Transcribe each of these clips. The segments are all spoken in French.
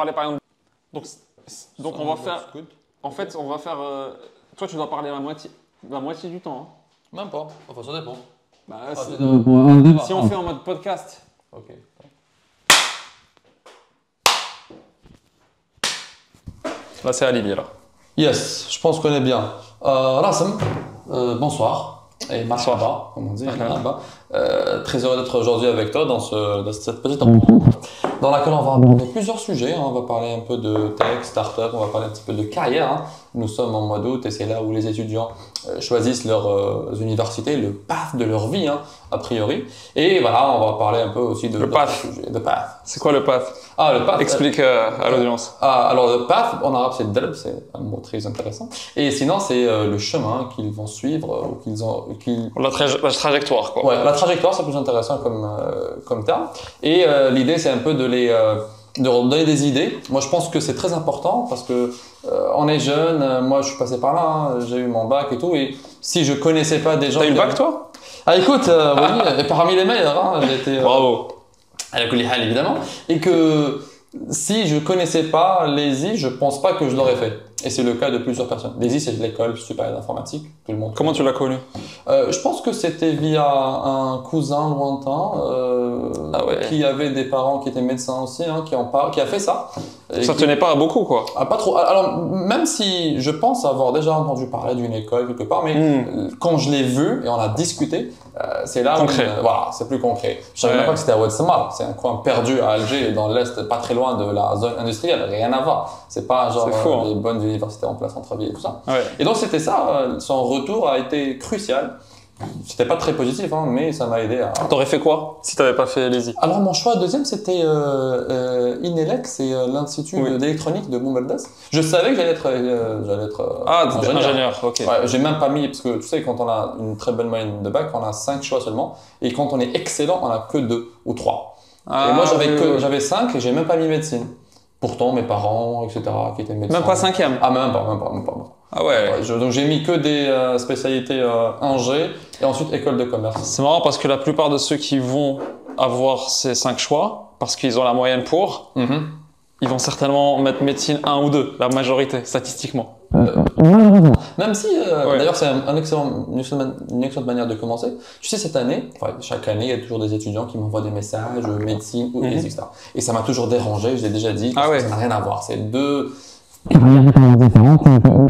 parler par exemple. Donc on va faire. En fait, on va faire. Toi, tu dois parler la moitié du temps. Hein. Même pas. Enfin, ça dépend. Bah, débat. si on fait en mode podcast. Ok. Là, c'est Alibi, là. Yes, je pense qu'on est bien. Rassem, bonsoir. Et marhaba, comme on dit. Marhaba. Très heureux d'être aujourd'hui avec toi dans cette petite rencontre dans laquelle on va aborder plusieurs sujets. Hein. On va parler un peu de tech, start-up, on va parler un petit peu de carrière. Hein. Nous sommes en mois d'août et c'est là où les étudiants choisissent leurs universités, le path de leur vie, hein, a priori. Et voilà, on va parler un peu aussi de le path. Sujets. Le path. C'est quoi le path? Ah, le path. Explique à l'audience. Alors, le path, en arabe, c'est dalb, c'est un mot très intéressant. Et sinon, c'est le chemin qu'ils vont suivre ou qu'ils ont. La trajectoire, quoi. Ouais, la trajectoire, c'est plus intéressant comme terme. Et l'idée, c'est un peu de leur donner des idées. Moi, je pense que c'est très important parce que on est jeune. Moi, je suis passé par là. Hein, j'ai eu mon bac et tout. Et si je connaissais pas des gens. T'as eu le bac, toi? Ah, écoute, oui, parmi les meilleurs. Hein, j'ai été. Bravo. À la Kulihal, évidemment. Et que si je connaissais pas l'ESI, je pense pas que je l'aurais fait. Et c'est le cas de plusieurs personnes. L'ESI, c'est l'école supérieure d'informatique. Tout le monde. Comment tu l'as connu? Je pense que c'était via un cousin lointain qui avait des parents qui étaient médecins aussi, hein, qui a fait ça. Ça tenait pas à beaucoup, quoi. Ah, pas trop. Alors, même si je pense avoir déjà entendu parler d'une école quelque part, mais quand je l'ai vu et on a discuté, c'est là concret. Où, voilà, c'est plus concret. Je savais même pas que c'était à Oued Samar. C'est un coin perdu à Alger, dans l'est, pas très loin de la zone industrielle. Rien à voir. C'est pas genre les bonnes universités en plein centre-ville et tout ça. Ouais. Et donc c'était ça. Son retour a été crucial. C'était pas très positif, hein, mais ça m'a aidé à. T'aurais fait quoi si t'avais pas fait l'ESI? Alors mon choix deuxième c'était INELEC, c'est l'institut d'électronique de Boumerdès. Je savais que j'allais être ingénieur. Ok. Ouais, j'ai même pas mis parce que tu sais quand on a une très bonne moyenne de bac, on a 5 choix seulement, et quand on est excellent, on a que 2 ou 3. Et moi j'avais 5 et j'ai même pas mis médecine. Pourtant mes parents, etc. qui étaient médecins. Même pas 5e? Ah même pas. Ah ouais. Donc j'ai mis que des spécialités Angers et ensuite école de commerce. C'est marrant parce que la plupart de ceux qui vont avoir ces 5 choix, parce qu'ils ont la moyenne pour, ils vont certainement mettre médecine 1 ou 2, la majorité, statistiquement. Même si, d'ailleurs c'est une excellente manière de commencer. Tu sais, cette année, chaque année, il y a toujours des étudiants qui m'envoient des messages, médecine ou etc. Et ça m'a toujours dérangé, je l'ai déjà dit, parce que ça n'a rien à voir. C'est deux carrières différentes.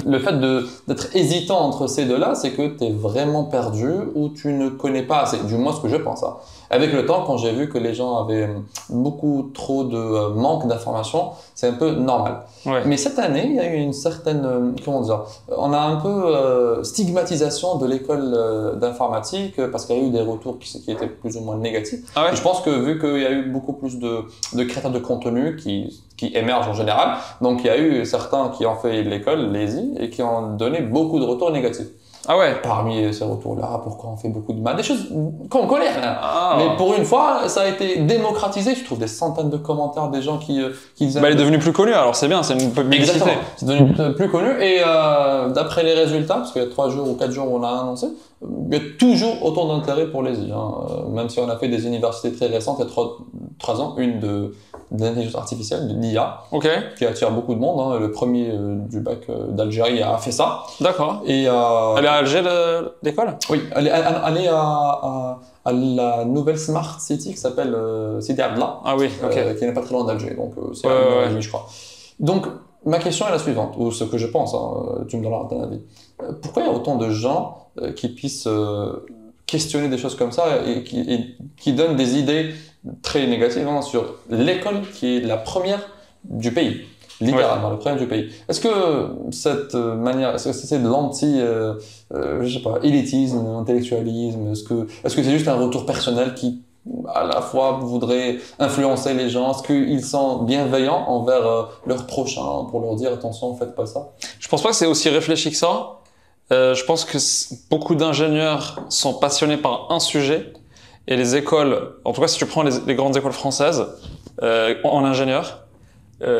Le fait d'être hésitant entre ces deux-là, c'est que tu es vraiment perdu ou tu ne connais pas assez, du moins ce que je pense. Hein. Avec le temps, quand j'ai vu que les gens avaient beaucoup trop de manque d'informations, c'est un peu normal. Ouais. Mais cette année, il y a eu une certaine, on a un peu stigmatisation de l'école d'informatique parce qu'il y a eu des retours qui étaient plus ou moins négatifs. Ah ouais. Et je pense que vu qu'il y a eu beaucoup plus de créateurs de contenu qui émergent en général, donc il y a eu certains qui ont fait l'école, l'ESI, et qui ont donné beaucoup de retours négatifs. Ah ouais. Parmi ces retours-là, pourquoi on fait beaucoup de mal, des choses qu'on connaît. Hein. Ah. Mais pour une fois, ça a été démocratisé. Tu trouves des centaines de commentaires des gens qui disaient. Elle est devenue plus connue, alors c'est bien, c'est une publicité. Exactement. C'est devenu plus connu. Et d'après les résultats, parce qu'il y a 3 jours ou 4 jours où on a annoncé, il y a toujours autant d'intérêt pour les I. Hein. Même si on a fait des universités très récentes, il y a 3 ans, une d'intelligence artificielle, de l'IA, qui attire beaucoup de monde. Hein. Le premier du bac d'Algérie a fait ça. D'accord. Et elle est à Alger, l'école? Oui, elle est à la nouvelle Smart City qui s'appelle Sidi Abdallah, qui n'est pas très loin d'Alger, donc c'est à 1h30, je crois. Donc, ma question est la suivante, ou ce que je pense, hein, tu me donneras ton avis. Pourquoi il y a autant de gens qui puissent questionner des choses comme ça et qui donnent des idées très négatives sur l'école qui est la première du pays, littéralement la première du pays. Est-ce que cette manière, est-ce que c'est de élitisme, intellectualisme, est-ce que c'est juste un retour personnel qui à la fois voudrait influencer les gens? Est-ce qu'ils sont bienveillants envers leurs prochains pour leur dire attention, faites pas ça? Je pense pas que c'est aussi réfléchi que ça. Je pense que beaucoup d'ingénieurs sont passionnés par un sujet et les écoles, en tout cas si tu prends les grandes écoles françaises en ingénieur,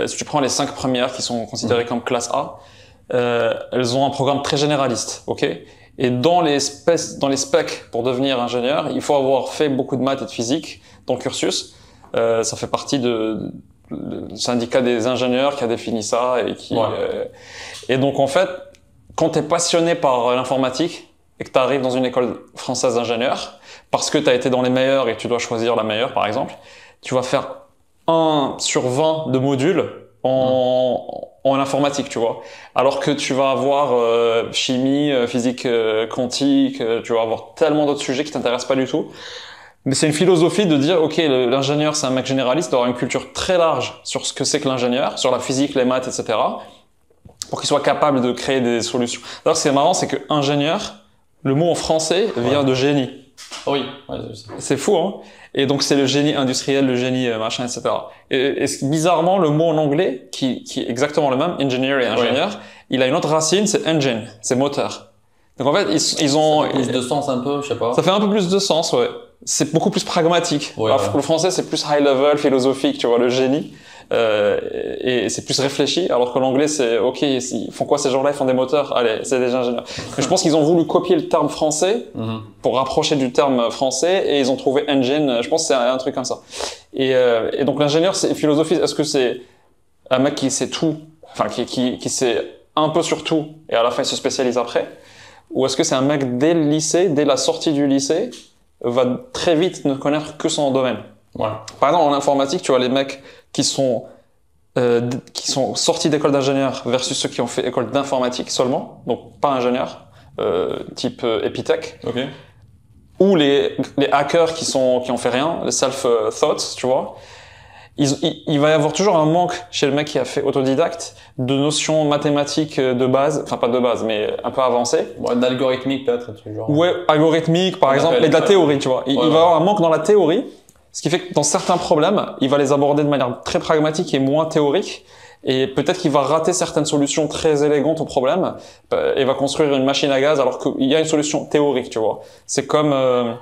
si tu prends les 5 premières qui sont considérées comme classe A, elles ont un programme très généraliste, Et dans les specs pour devenir ingénieur, il faut avoir fait beaucoup de maths et de physique dans le cursus. Ça fait partie le syndicat des ingénieurs qui a défini ça et qui et donc en fait quand tu es passionné par l'informatique et que tu arrives dans une école française d'ingénieurs parce que tu as été dans les meilleurs et que tu dois choisir la meilleure par exemple, tu vas faire 1 sur 20 de modules en informatique, tu vois. Alors que tu vas avoir chimie, physique quantique, tu vas avoir tellement d'autres sujets qui t'intéressent pas du tout. Mais c'est une philosophie de dire, ok, l'ingénieur c'est un mec généraliste, d'avoir une culture très large sur ce que c'est que l'ingénieur, sur la physique, les maths, etc. pour qu'il soit capable de créer des solutions. D'ailleurs, ce qui est marrant, c'est que ingénieur, le mot en français vient de génie. Oui, c'est fou, hein. Et donc c'est le génie industriel, le génie machin, etc. Et bizarrement, le mot en anglais, qui est exactement le même, engineer et ingénieur, il a une autre racine, c'est engine, c'est moteur. Donc en fait, ils ont... Ça fait plus de sens un peu, je sais pas. Ça fait un peu plus de sens, ouais. C'est beaucoup plus pragmatique. Le français, c'est plus high level, philosophique, tu vois, le génie. Et c'est plus réfléchi, alors que l'anglais c'est ok, ils font quoi ces gens-là, ils font des moteurs, allez, c'est des ingénieurs. Mais je pense qu'ils ont voulu copier le terme français pour rapprocher du terme français et ils ont trouvé engine, je pense que c'est un truc comme ça. Et donc l'ingénieur, c'est philosophie, est-ce que c'est un mec qui sait tout, enfin qui sait un peu sur tout et à la fin il se spécialise après, ou est-ce que c'est un mec dès le lycée, dès la sortie du lycée, va très vite ne connaître que son domaine. Par exemple en informatique, tu vois les mecs qui sont sortis d'école d'ingénieur versus ceux qui ont fait école d'informatique seulement, donc pas ingénieur, type Epitech, ou les hackers qui ont fait rien, les self-thoughts, tu vois. Il va y avoir toujours un manque chez le mec qui a fait autodidacte de notions mathématiques de base, enfin pas de base, mais un peu avancées. D'algorithmique peut-être, genre. Ouais, algorithmique par exemple, et de la théorie, tu vois. Il va y avoir un manque dans la théorie. Ce qui fait que dans certains problèmes, il va les aborder de manière très pragmatique et moins théorique. Et peut-être qu'il va rater certaines solutions très élégantes au problème et va construire une machine à gaz alors qu'il y a une solution théorique, tu vois. C'est comme un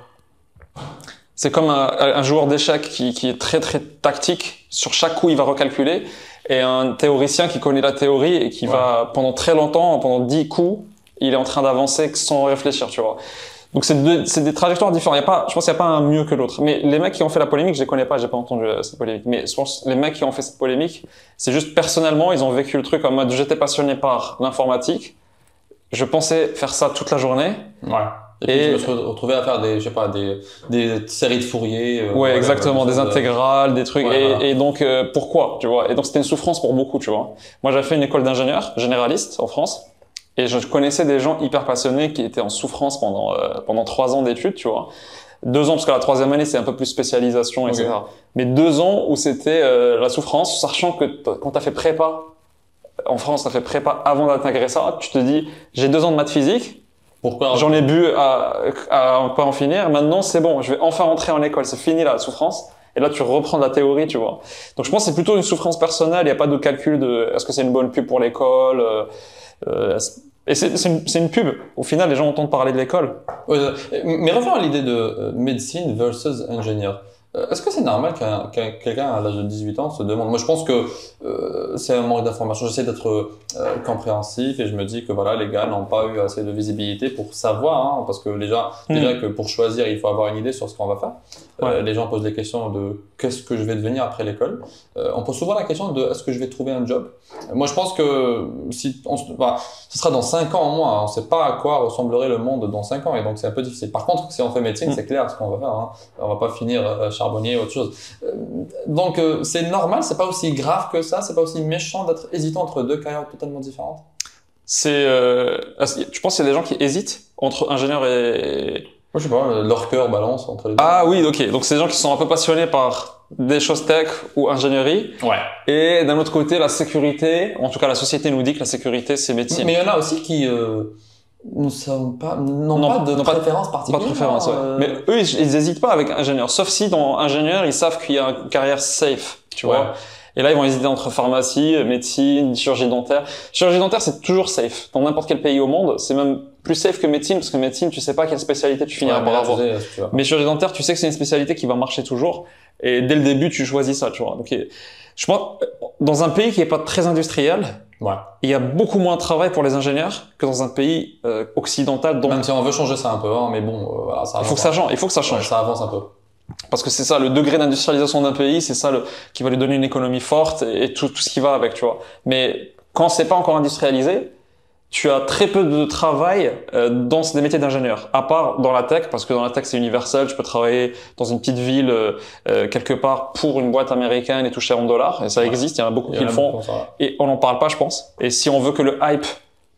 joueur d'échecs qui est très très tactique. Sur chaque coup, il va recalculer. Et un théoricien qui connaît la théorie et qui va pendant très longtemps, pendant 10 coups, il est en train d'avancer sans réfléchir, tu vois. Donc c'est des trajectoires différentes. Je pense qu'il n'y a pas un mieux que l'autre. Mais les mecs qui ont fait la polémique, je les connais pas, j'ai pas entendu cette polémique. Mais je pense que les mecs qui ont fait cette polémique, c'est juste personnellement, ils ont vécu le truc en mode j'étais passionné par l'informatique, je pensais faire ça toute la journée. Et puis je me suis retrouvé à faire des séries de Fourier. Exactement, des intégrales, des trucs. Et donc pourquoi, tu vois? Et donc c'était une souffrance pour beaucoup, tu vois. Moi j'ai fait une école d'ingénieur généraliste en France. Et je connaissais des gens hyper passionnés qui étaient en souffrance pendant 3 ans d'études, tu vois. 2 ans, parce que la 3e année, c'est un peu plus spécialisation, etc. Mais 2 ans où c'était la souffrance, sachant que quand t'as fait prépa, en France, t'as fait prépa avant d'intégrer ça, tu te dis, j'ai 2 ans de maths physique, j'en ai bu à pas en finir, maintenant c'est bon, je vais enfin rentrer en école, c'est fini la souffrance. Et là, tu reprends de la théorie, tu vois. Donc je pense que c'est plutôt une souffrance personnelle, il n'y a pas de calcul de est-ce que c'est une bonne pub pour l'école, et c'est une pub. Au final, les gens entendent parler de l'école. Mais revenons à l'idée de médecine versus ingénieur. Est-ce que c'est normal qu'un quelqu'un à l'âge de 18 ans se demande... Moi, je pense que c'est un manque d'information. J'essaie d'être compréhensif et je me dis que voilà, les gars n'ont pas eu assez de visibilité pour savoir, hein, parce que déjà que pour choisir, il faut avoir une idée sur ce qu'on va faire. Les gens posent des questions de qu'est-ce que je vais devenir après l'école. On pose souvent la question de est-ce que je vais trouver un job. Moi, je pense que ce sera dans 5 ans au moins. On ne sait pas à quoi ressemblerait le monde dans 5 ans et donc c'est un peu difficile. Par contre, si on fait médecine, c'est clair ce qu'on va faire. Hein. On va pas finir charbonnier ou autre chose. Donc c'est normal, c'est pas aussi grave que ça, c'est pas aussi méchant d'être hésitant entre 2 carrières totalement différentes. Tu penses qu'il y a des gens qui hésitent entre ingénieur et... Moi, je sais pas, leur cœur balance entre les deux. Ah oui, ok. Donc c'est des gens qui sont un peu passionnés par des choses tech ou ingénierie. Et d'un autre côté, la sécurité, en tout cas la société nous dit que la sécurité c'est médecine. Mais il y en a aussi qui n'ont pas de préférence particulière. Pas de préférence, Mais eux, ils hésitent pas avec ingénieur. Sauf si dans ingénieur, ils savent qu'il y a une carrière safe, tu vois. Et là, ils vont hésiter entre pharmacie, médecine, chirurgie dentaire. Chirurgie dentaire, c'est toujours safe. Dans n'importe quel pays au monde, c'est même plus safe que médecine, parce que médecine, tu sais pas quelle spécialité tu finiras par avoir. Mais chirurgie dentaire, tu sais que c'est une spécialité qui va marcher toujours. Et dès le début, tu choisis ça, tu vois. Donc, je pense, dans un pays qui est pas très industriel, il y a beaucoup moins de travail pour les ingénieurs que dans un pays occidental. Donc... Même si on veut changer ça un peu, hein, mais bon, voilà, ça avance. Il faut que ça change. Ça avance un peu. Parce que c'est ça, le degré d'industrialisation d'un pays, c'est ça qui va lui donner une économie forte et tout ce qui va avec, tu vois. Mais quand c'est pas encore industrialisé, tu as très peu de travail dans des métiers d'ingénieur, à part dans la tech, parce que dans la tech c'est universel, tu peux travailler dans une petite ville quelque part pour une boîte américaine et toucher en dollars, et ça existe, il y en a beaucoup qui le font, et on n'en parle pas, je pense. Et si on veut que le hype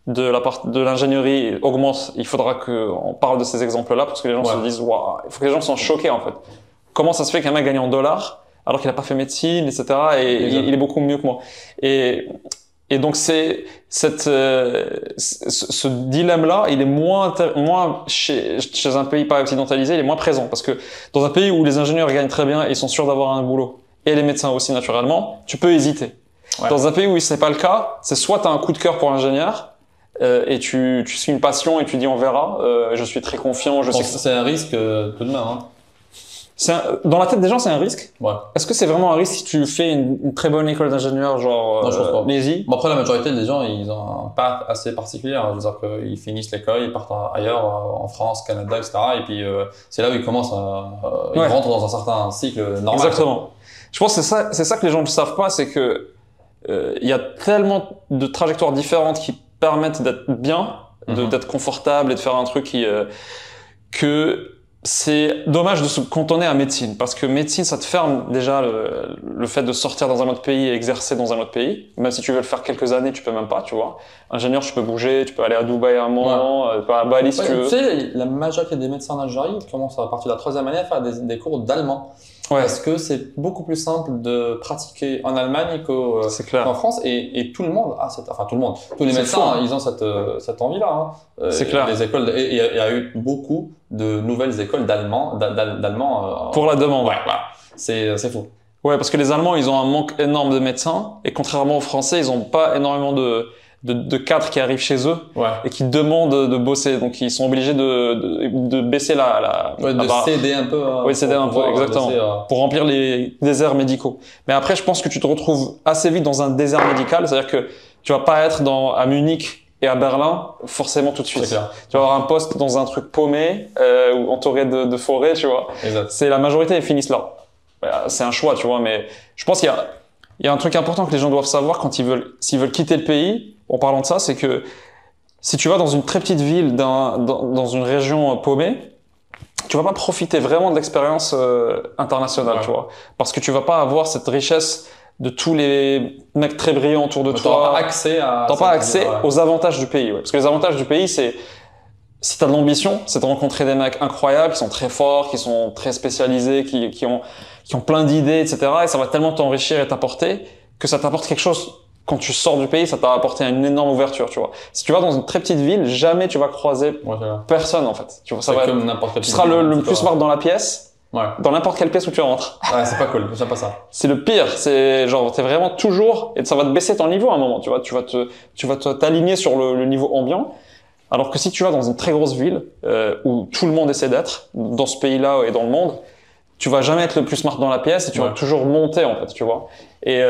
de l'ingénierie augmente, il faudra qu'on parle de ces exemples-là, parce que les gens se disent, waouh, il faut que les gens soient choqués en fait. Comment ça se fait qu'un mec gagne en dollars alors qu'il n'a pas fait médecine, etc. Et il est beaucoup mieux que moi. Et donc c'est ce dilemme-là, il est moins chez un pays pas occidentalisé, il est moins présent parce que dans un pays où les ingénieurs gagnent très bien et sont sûrs d'avoir un boulot et les médecins aussi naturellement, tu peux hésiter. Ouais. Dans un pays où c'est pas le cas, c'est soit tu as un coup de cœur pour l'ingénieur et tu suis une passion et tu dis on verra, je suis très confiant, je sais que c'est un risque tout de même. Hein. Dans la tête des gens, c'est un risque. Ouais. Est-ce que c'est vraiment un risque si tu fais une très bonne école d'ingénieur, genre Nézy? Bon, après, la majorité des gens, ils ont un path assez particulier. Hein. Je veux dire qu'ils finissent l'école, ils partent ailleurs, en France, Canada, etc. Et puis, c'est là où ils commencent ils rentrent dans un certain cycle normal. Exactement. Je pense que c'est ça que les gens ne savent pas, c'est que il y a tellement de trajectoires différentes qui permettent d'être bien, d'être confortable et de faire un truc que c'est dommage de se cantonner à médecine, parce que médecine, ça te ferme déjà le fait de sortir dans un autre pays et exercer dans un autre pays. Même si tu veux le faire quelques années, tu peux même pas, tu vois. Ingénieur, tu peux bouger, tu peux aller à Dubaï un moment, à Bali si tu veux. Tu sais, la majorité des médecins en Algérie commencent à partir de la 3e année à faire des cours d'allemand. Ouais. Parce que c'est beaucoup plus simple de pratiquer en Allemagne qu'en France et tout le monde a tout le monde, tous les médecins, ils ont cette envie-là. Hein. C'est clair. Les écoles, il y a eu beaucoup de nouvelles écoles d'allemand pour la demande. Ouais, voilà. C'est faux. Ouais, parce que les Allemands, ils ont un manque énorme de médecins et contrairement aux Français, ils ont pas énormément de cadres qui arrivent chez eux et qui demandent de bosser, donc ils sont obligés de baisser céder un peu. Céder un peu, exactement, pour remplir les déserts médicaux. Mais après, je pense que tu te retrouves assez vite dans un désert médical, c'est-à-dire que tu vas pas être à Munich et à Berlin forcément tout de suite. Tu vas avoir un poste dans un truc paumé ou entouré de forêts, tu vois. C'est la majorité, ils finissent là. C'est un choix, tu vois, mais je pense qu'il y a un truc important que les gens doivent savoir s'ils veulent quitter le pays, en parlant de ça, c'est que si tu vas dans une très petite ville, dans une région paumée, tu vas pas profiter vraiment de l'expérience internationale, tu vois, parce que tu vas pas avoir cette richesse de tous les mecs très brillants autour de toi. T'as pas accès aux avantages du pays, parce que les avantages du pays, c'est si t'as de l'ambition, c'est de rencontrer des mecs incroyables, qui sont très forts, qui sont très spécialisés, qui ont plein d'idées, etc. Et ça va tellement t'enrichir et t'apporter que ça t'apporte quelque chose. Quand tu sors du pays, ça t'a apporté une énorme ouverture, tu vois. Si tu vas dans une très petite ville, jamais tu vas croiser personne, en fait. Tu vois, comme n'importe quel. Tu seras le plus smart dans la pièce, dans n'importe quelle pièce où tu rentres. Ouais, c'est pas cool, j'aime pas ça. C'est le pire, c'est genre t'es vraiment toujours et ça va te baisser ton niveau à un moment, tu vois. Tu vas t'aligner sur le niveau ambiant. Alors que si tu vas dans une très grosse ville où tout le monde essaie d'être dans ce pays-là et dans le monde, tu vas jamais être le plus smart dans la pièce et tu vas toujours monter en fait, tu vois. Et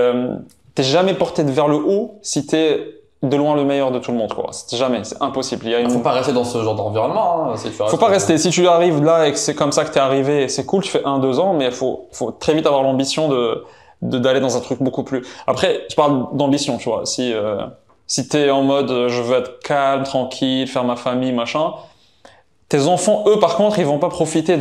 t'es jamais porté vers le haut si t'es de loin le meilleur de tout le monde, quoi. C'est jamais, c'est impossible. Faut pas rester dans ce genre d'environnement. Hein, faut pas rester. Si tu arrives là et que c'est comme ça que t'es arrivé, c'est cool, tu fais 1-2 ans, mais faut très vite avoir l'ambition d'aller dans un truc beaucoup plus. Après, je parle d'ambition, tu vois. Si t'es en mode je veux être calme, tranquille, faire ma famille, machin, tes enfants, eux, par contre, ils vont pas profiter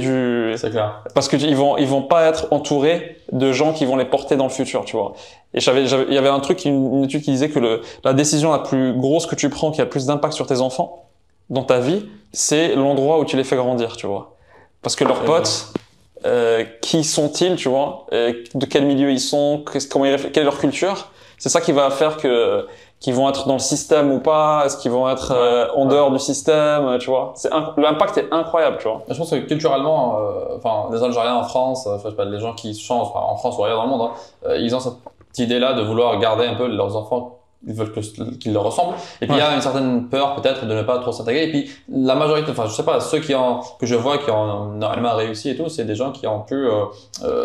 C'est clair. Parce que ils vont pas être entourés de gens qui vont les porter dans le futur, tu vois. Et il y avait un truc, une étude qui disait que la décision la plus grosse que tu prends, qui a le plus d'impact sur tes enfants dans ta vie, c'est l'endroit où tu les fais grandir, tu vois. Parce que leurs potes, qui sont-ils, tu vois, de quel milieu ils sont, quelle est leur culture, c'est ça qui va faire qu'ils vont être dans le système ou pas, est-ce qu'ils vont être en dehors du système, tu vois. L'impact est incroyable, tu vois. Je pense que culturellement, les Algériens en France, les gens qui changent en France ou ailleurs dans le monde, ils ont cette idée-là de vouloir garder un peu leurs enfants, ils veulent qu'ils leur ressemblent. Et puis il y a une certaine peur peut-être de ne pas trop s'intégrer. Et puis la majorité, je sais pas, ceux que je vois qui ont normalement réussi et tout, c'est des gens qui ont pu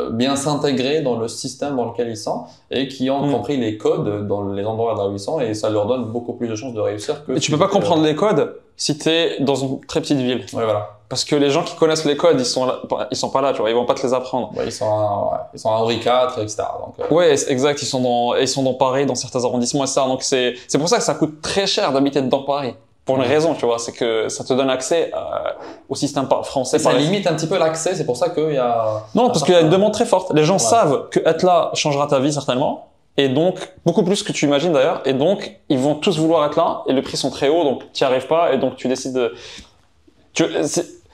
bien s'intégrer dans le système dans lequel ils sont et qui ont compris les codes dans les endroits là où ils sont et ça leur donne beaucoup plus de chances de réussir que. Et tu peux pas comprendre les codes si t'es dans une très petite ville. Ouais, voilà. Parce que les gens qui connaissent les codes, ils sont pas là, tu vois, ils vont pas te les apprendre. Ouais, ils sont à Henri IV, etc. Donc, Ouais, exact, ils sont dans Paris, dans certains arrondissements, etc. Donc c'est pour ça que ça coûte très cher d'habiter dans Paris. Pour une raison, tu vois, c'est que ça te donne accès au système français. Ça limite un petit peu l'accès, c'est pour ça qu'il y a... Non, parce qu'il y a une demande très forte. Les gens savent que être là changera ta vie, certainement. Et donc, beaucoup plus que tu imagines d'ailleurs. Et donc, ils vont tous vouloir être là. Et les prix sont très hauts, donc tu n'y arrives pas. Et donc, tu décides de...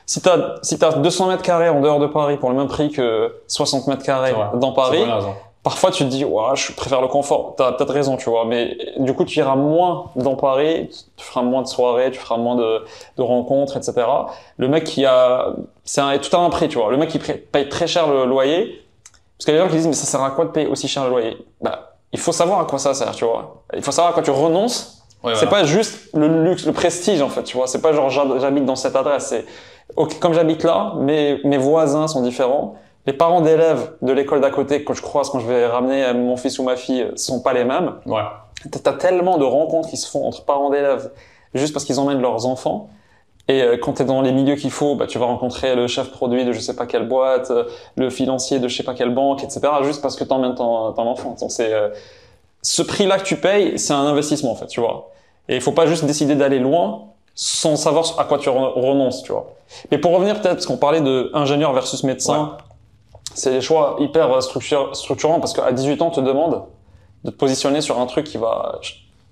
Si t'as 200 mètres carrés en dehors de Paris pour le même prix que 60 mètres carrés dans Paris, parfois tu te dis, ouais, je préfère le confort. T'as peut-être raison, tu vois. Mais du coup, tu iras moins dans Paris, tu feras moins de soirées, tu feras moins de rencontres, etc. Le mec tout a un prix, tu vois. Le mec qui paye très cher le loyer, parce qu'il y a des gens qui disent, mais ça sert à quoi de payer aussi cher le loyer? Bah, il faut savoir à quoi ça sert, tu vois. Il faut savoir à quoi tu renonces. Ouais, c'est pas juste le luxe, le prestige, en fait, tu vois. C'est pas genre, j'habite dans cette adresse. C'est, ok, comme j'habite là, mes voisins sont différents. Les parents d'élèves de l'école d'à côté, quand je croise, quand je vais ramener mon fils ou ma fille, sont pas les mêmes. Ouais. T'as tellement de rencontres qui se font entre parents d'élèves juste parce qu'ils emmènent leurs enfants. Et quand t'es dans les milieux qu'il faut, bah, tu vas rencontrer le chef produit de je sais pas quelle boîte, le financier de je sais pas quelle banque, etc. Juste parce que t'emmènes ton enfant. Donc c'est, ce prix-là que tu payes, c'est un investissement, en fait, tu vois. Et il faut pas juste décider d'aller loin sans savoir à quoi tu renonces, tu vois. Mais pour revenir peut-être, parce qu'on parlait de ingénieur versus médecin, c'est des choix hyper structurants parce qu'à 18 ans, on te demande de te positionner sur un truc qui va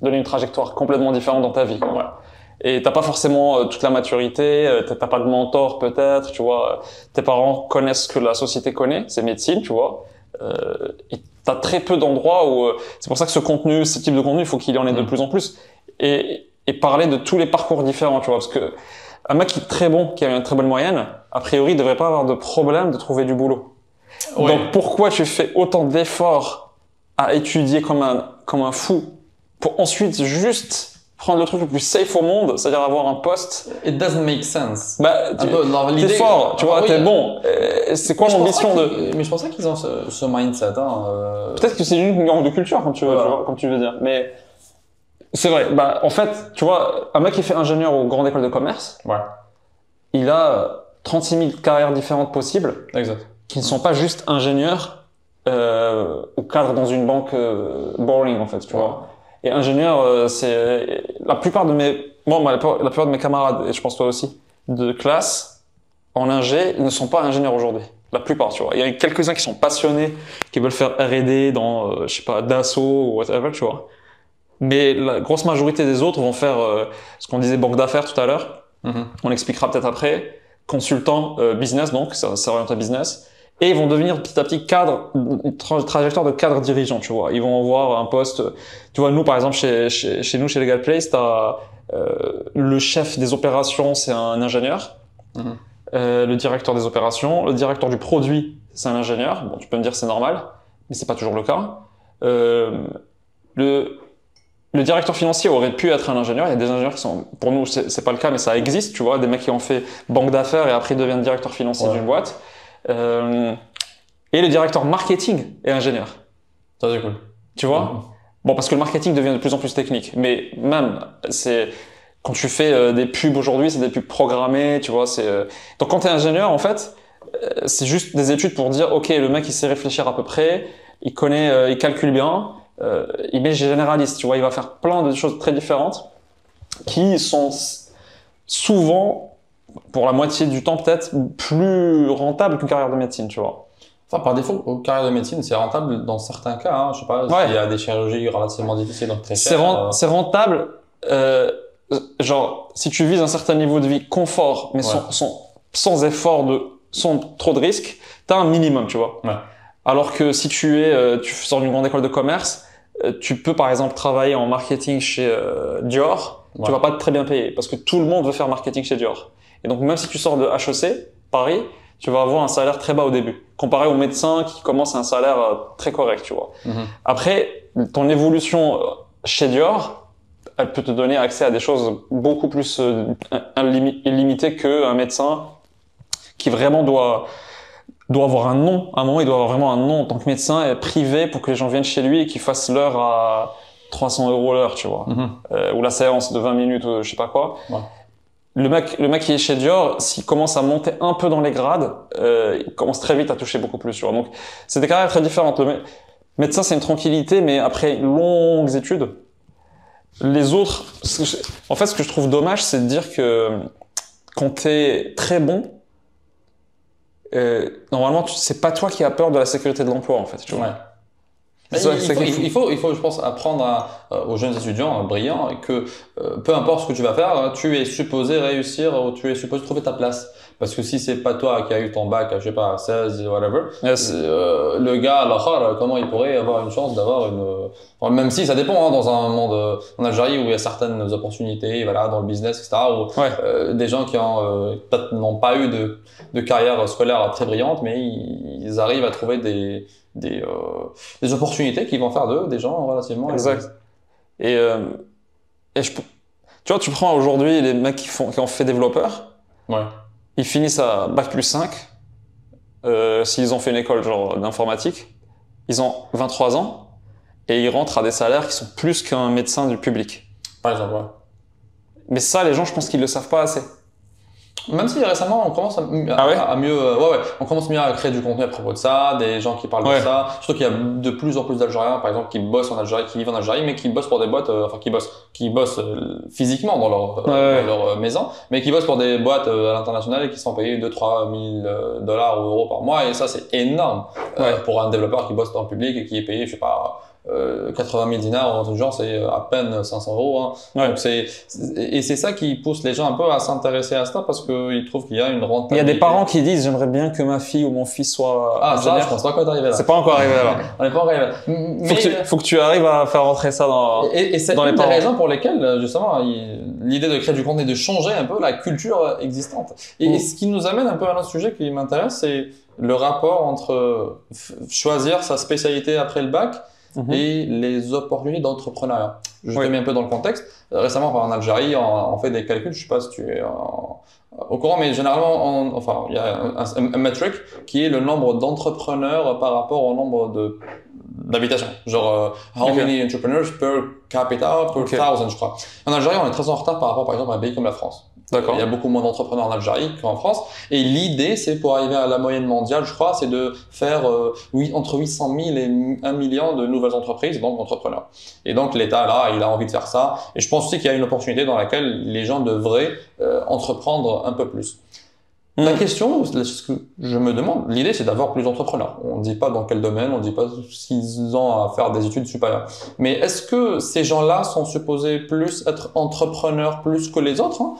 donner une trajectoire complètement différente dans ta vie. Ouais. Et t'as pas forcément toute la maturité, t'as pas de mentor peut-être, tu vois. Tes parents connaissent ce que la société connaît, c'est médecine, tu vois. Et t'as très peu d'endroits où c'est pour ça que ce type de contenu, il faut qu'il y en ait de plus en plus et parler de tous les parcours différents, tu vois, parce que un mec qui est très bon, qui a une très bonne moyenne, a priori, il devrait pas avoir de problème de trouver du boulot. Ouais. Donc pourquoi tu fais autant d'efforts à étudier comme un fou pour ensuite juste prendre le truc le plus safe au monde, c'est-à-dire avoir un poste. It doesn't make sense. Bah, t'es fort, tu vois, t'es bon. C'est quoi l'ambition de... Mais je pense pas qu'ils ont ce mindset, hein. Peut-être que c'est une langue de culture, comme tu veux, comme tu veux dire. Mais c'est vrai. Bah, en fait, tu vois, un mec qui fait ingénieur aux grandes écoles de commerce, il a 36 000 carrières différentes possibles. Exact. Qui ne sont pas juste ingénieurs ou cadres dans une banque boring, en fait, tu vois. Et ingénieur, c'est la plupart de la plupart de mes camarades, et je pense toi aussi, de classe, en ingé, ne sont pas ingénieurs aujourd'hui. La plupart, tu vois. Il y a quelques-uns qui sont passionnés, qui veulent faire R&D dans, je sais pas, Dassault ou whatever, tu vois. Mais la grosse majorité des autres vont faire ce qu'on disait banque d'affaires tout à l'heure. On expliquera peut-être après. Consultant business, donc, ça oriente à business. Et ils vont devenir petit à petit cadre, une trajectoire de cadre dirigeant, tu vois. Ils vont avoir un poste, tu vois, nous, par exemple, chez nous, chez Legal Place, t'as, le chef des opérations, c'est un ingénieur. Le directeur des opérations, le directeur du produit, c'est un ingénieur. Bon, tu peux me dire c'est normal, mais c'est pas toujours le cas. Le directeur financier aurait pu être un ingénieur. Il y a des ingénieurs qui sont, pour nous, c'est pas le cas, mais ça existe, tu vois. Des mecs qui ont fait banque d'affaires et après ils deviennent directeur financier d'une boîte. Et le directeur marketing est ingénieur. Ça, c'est cool. Tu vois? Bon, parce que le marketing devient de plus en plus technique. Mais même, quand tu fais des pubs aujourd'hui, c'est des pubs programmées, tu vois, donc quand t'es ingénieur, en fait, c'est juste des études pour dire, ok, le mec, il sait réfléchir à peu près, il connaît, il calcule bien, il est généraliste, tu vois, il va faire plein de choses très différentes qui sont souvent, pour la moitié du temps peut-être, plus rentable qu'une carrière de médecine, tu vois. Enfin, par défaut, une carrière de médecine, c'est rentable dans certains cas, hein. Je sais pas, s'il y a des chirurgies relativement difficiles, donc très chères. C'est rentable, genre, si tu vises un certain niveau de vie confort, mais sans effort sans trop de risques, t'as un minimum, tu vois. Alors que si tu sors d'une grande école de commerce, tu peux par exemple travailler en marketing chez Dior, tu vas pas être très bien payé parce que tout le monde veut faire marketing chez Dior. Et donc même si tu sors de HEC, Paris, tu vas avoir un salaire très bas au début, comparé aux médecins qui commencent à un salaire très correct, tu vois. Après, ton évolution chez Dior, elle peut te donner accès à des choses beaucoup plus illimitées qu'un médecin qui vraiment doit avoir un nom. À un moment, il doit avoir vraiment un nom en tant que médecin privé pour que les gens viennent chez lui et qu'il fasse l'heure à 300 € l'heure, tu vois. Ou la séance de 20 minutes, je sais pas quoi. le mec qui est chez Dior, s'il commence à monter un peu dans les grades, il commence très vite à toucher beaucoup plus, tu vois. Donc, c'est des carrières très différentes. Le médecin, c'est une tranquillité, mais après longues études, les autres, en fait, ce que je trouve dommage, c'est de dire que quand t'es très bon, normalement, c'est pas toi qui as peur de la sécurité de l'emploi, en fait, tu vois. Ouais. Il faut, je pense, apprendre aux jeunes étudiants brillants que peu importe ce que tu vas faire, tu es supposé réussir ou tu es supposé trouver ta place. Parce que si c'est pas toi qui as eu ton bac, je sais pas, 16, whatever, Yes. le gars, l'autre, comment il pourrait avoir une chance d'avoir enfin, même si ça dépend, hein, dans un monde en Algérie où il y a certaines opportunités, voilà, dans le business, etc., où Ouais. des gens qui ont peut-être n'ont pas eu de carrière scolaire très brillante, mais ils arrivent à trouver des opportunités qui vont faire d'eux des gens relativement Exact. Et tu vois, tu prends aujourd'hui les mecs qui ont fait développeur, ouais. ils finissent à bac+5, s'ils ont fait une école genre d'informatique, ils ont 23 ans et ils rentrent à des salaires qui sont plus qu'un médecin du public. Par exemple, ouais. Mais ça, les gens, je pense qu'ils le savent pas assez. Même si récemment on commence à mieux, on commence mieux à créer du contenu à propos de ça, des gens qui parlent de ça. Surtout qu'il y a de plus en plus d'Algériens, par exemple, qui bossent en Algérie, qui vivent en Algérie, mais qui bossent pour des boîtes, qui bossent physiquement dans leur maison, mais qui bossent pour des boîtes à l'international et qui sont payés 2-3 000 dollars ou euros par mois. Et ça, c'est énorme pour un développeur qui bosse dans le public et qui est payé, je sais pas, 80 000 dinars ou un truc genre, c'est à peine 500 euros. Hein. Ouais. Donc c'est ça qui pousse les gens un peu à s'intéresser à ça parce qu'ils trouvent qu'il y a une rentabilité. Il y a des parents qui disent j'aimerais bien que ma fille ou mon fils soit ingénieur. Ça, je pense pas qu'on est arrivé là. C'est pas encore arrivé là. On n'est pas encore arrivé là. Faut que tu arrives à faire rentrer ça dans c'est dans les une des parents. raisons pour lesquelles, justement, l'idée de créer du contenu, de changer un peu la culture existante. Et ce qui nous amène un peu à un autre sujet qui m'intéresse, c'est le rapport entre choisir sa spécialité après le bac et les opportunités d'entrepreneuriat. Je te mets un peu dans le contexte. Récemment, en Algérie, on fait des calculs, je sais pas si tu es au courant, mais généralement, il y a un metric qui est le nombre d'entrepreneurs par rapport au nombre d'habitations. Genre, how many entrepreneurs per capita, per thousand, je crois. En Algérie, on est très en retard par rapport, par exemple, à un pays comme la France. D'accord. Il y a beaucoup moins d'entrepreneurs en Algérie qu'en France. Et l'idée, c'est pour arriver à la moyenne mondiale, je crois, c'est de faire entre 800 000 et 1 million de nouvelles entreprises, donc entrepreneurs. Et donc l'État, là, il a envie de faire ça. Et je pense aussi qu'il y a une opportunité dans laquelle les gens devraient entreprendre un peu plus. La question, ce que je me demande, l'idée c'est d'avoir plus d'entrepreneurs. On ne dit pas dans quel domaine, on ne dit pas s'ils ont à faire des études supérieures. Mais est-ce que ces gens-là sont supposés plus être entrepreneurs plus que les autres, hein?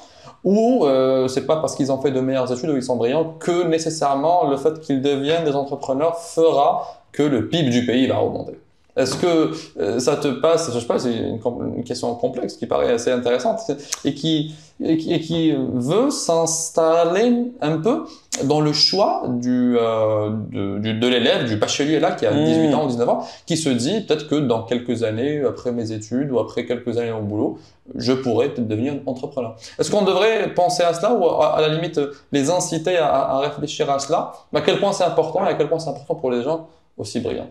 Ou c'est pas parce qu'ils ont fait de meilleures études ou ils sont brillants que nécessairement le fait qu'ils deviennent des entrepreneurs fera que le PIB du pays va augmenter? Est-ce que ça te passe, je sais pas, c'est une question complexe qui paraît assez intéressante et qui veut s'installer un peu dans le choix de l'élève, du bachelier là qui a 18 ans ou 19 ans, qui se dit peut-être que dans quelques années, après mes études ou après quelques années au boulot, je pourrais peut-être devenir entrepreneur. Est-ce qu'on devrait penser à cela ou à la limite les inciter à réfléchir à cela? À quel point c'est important et à quel point c'est important pour les gens aussi brillants?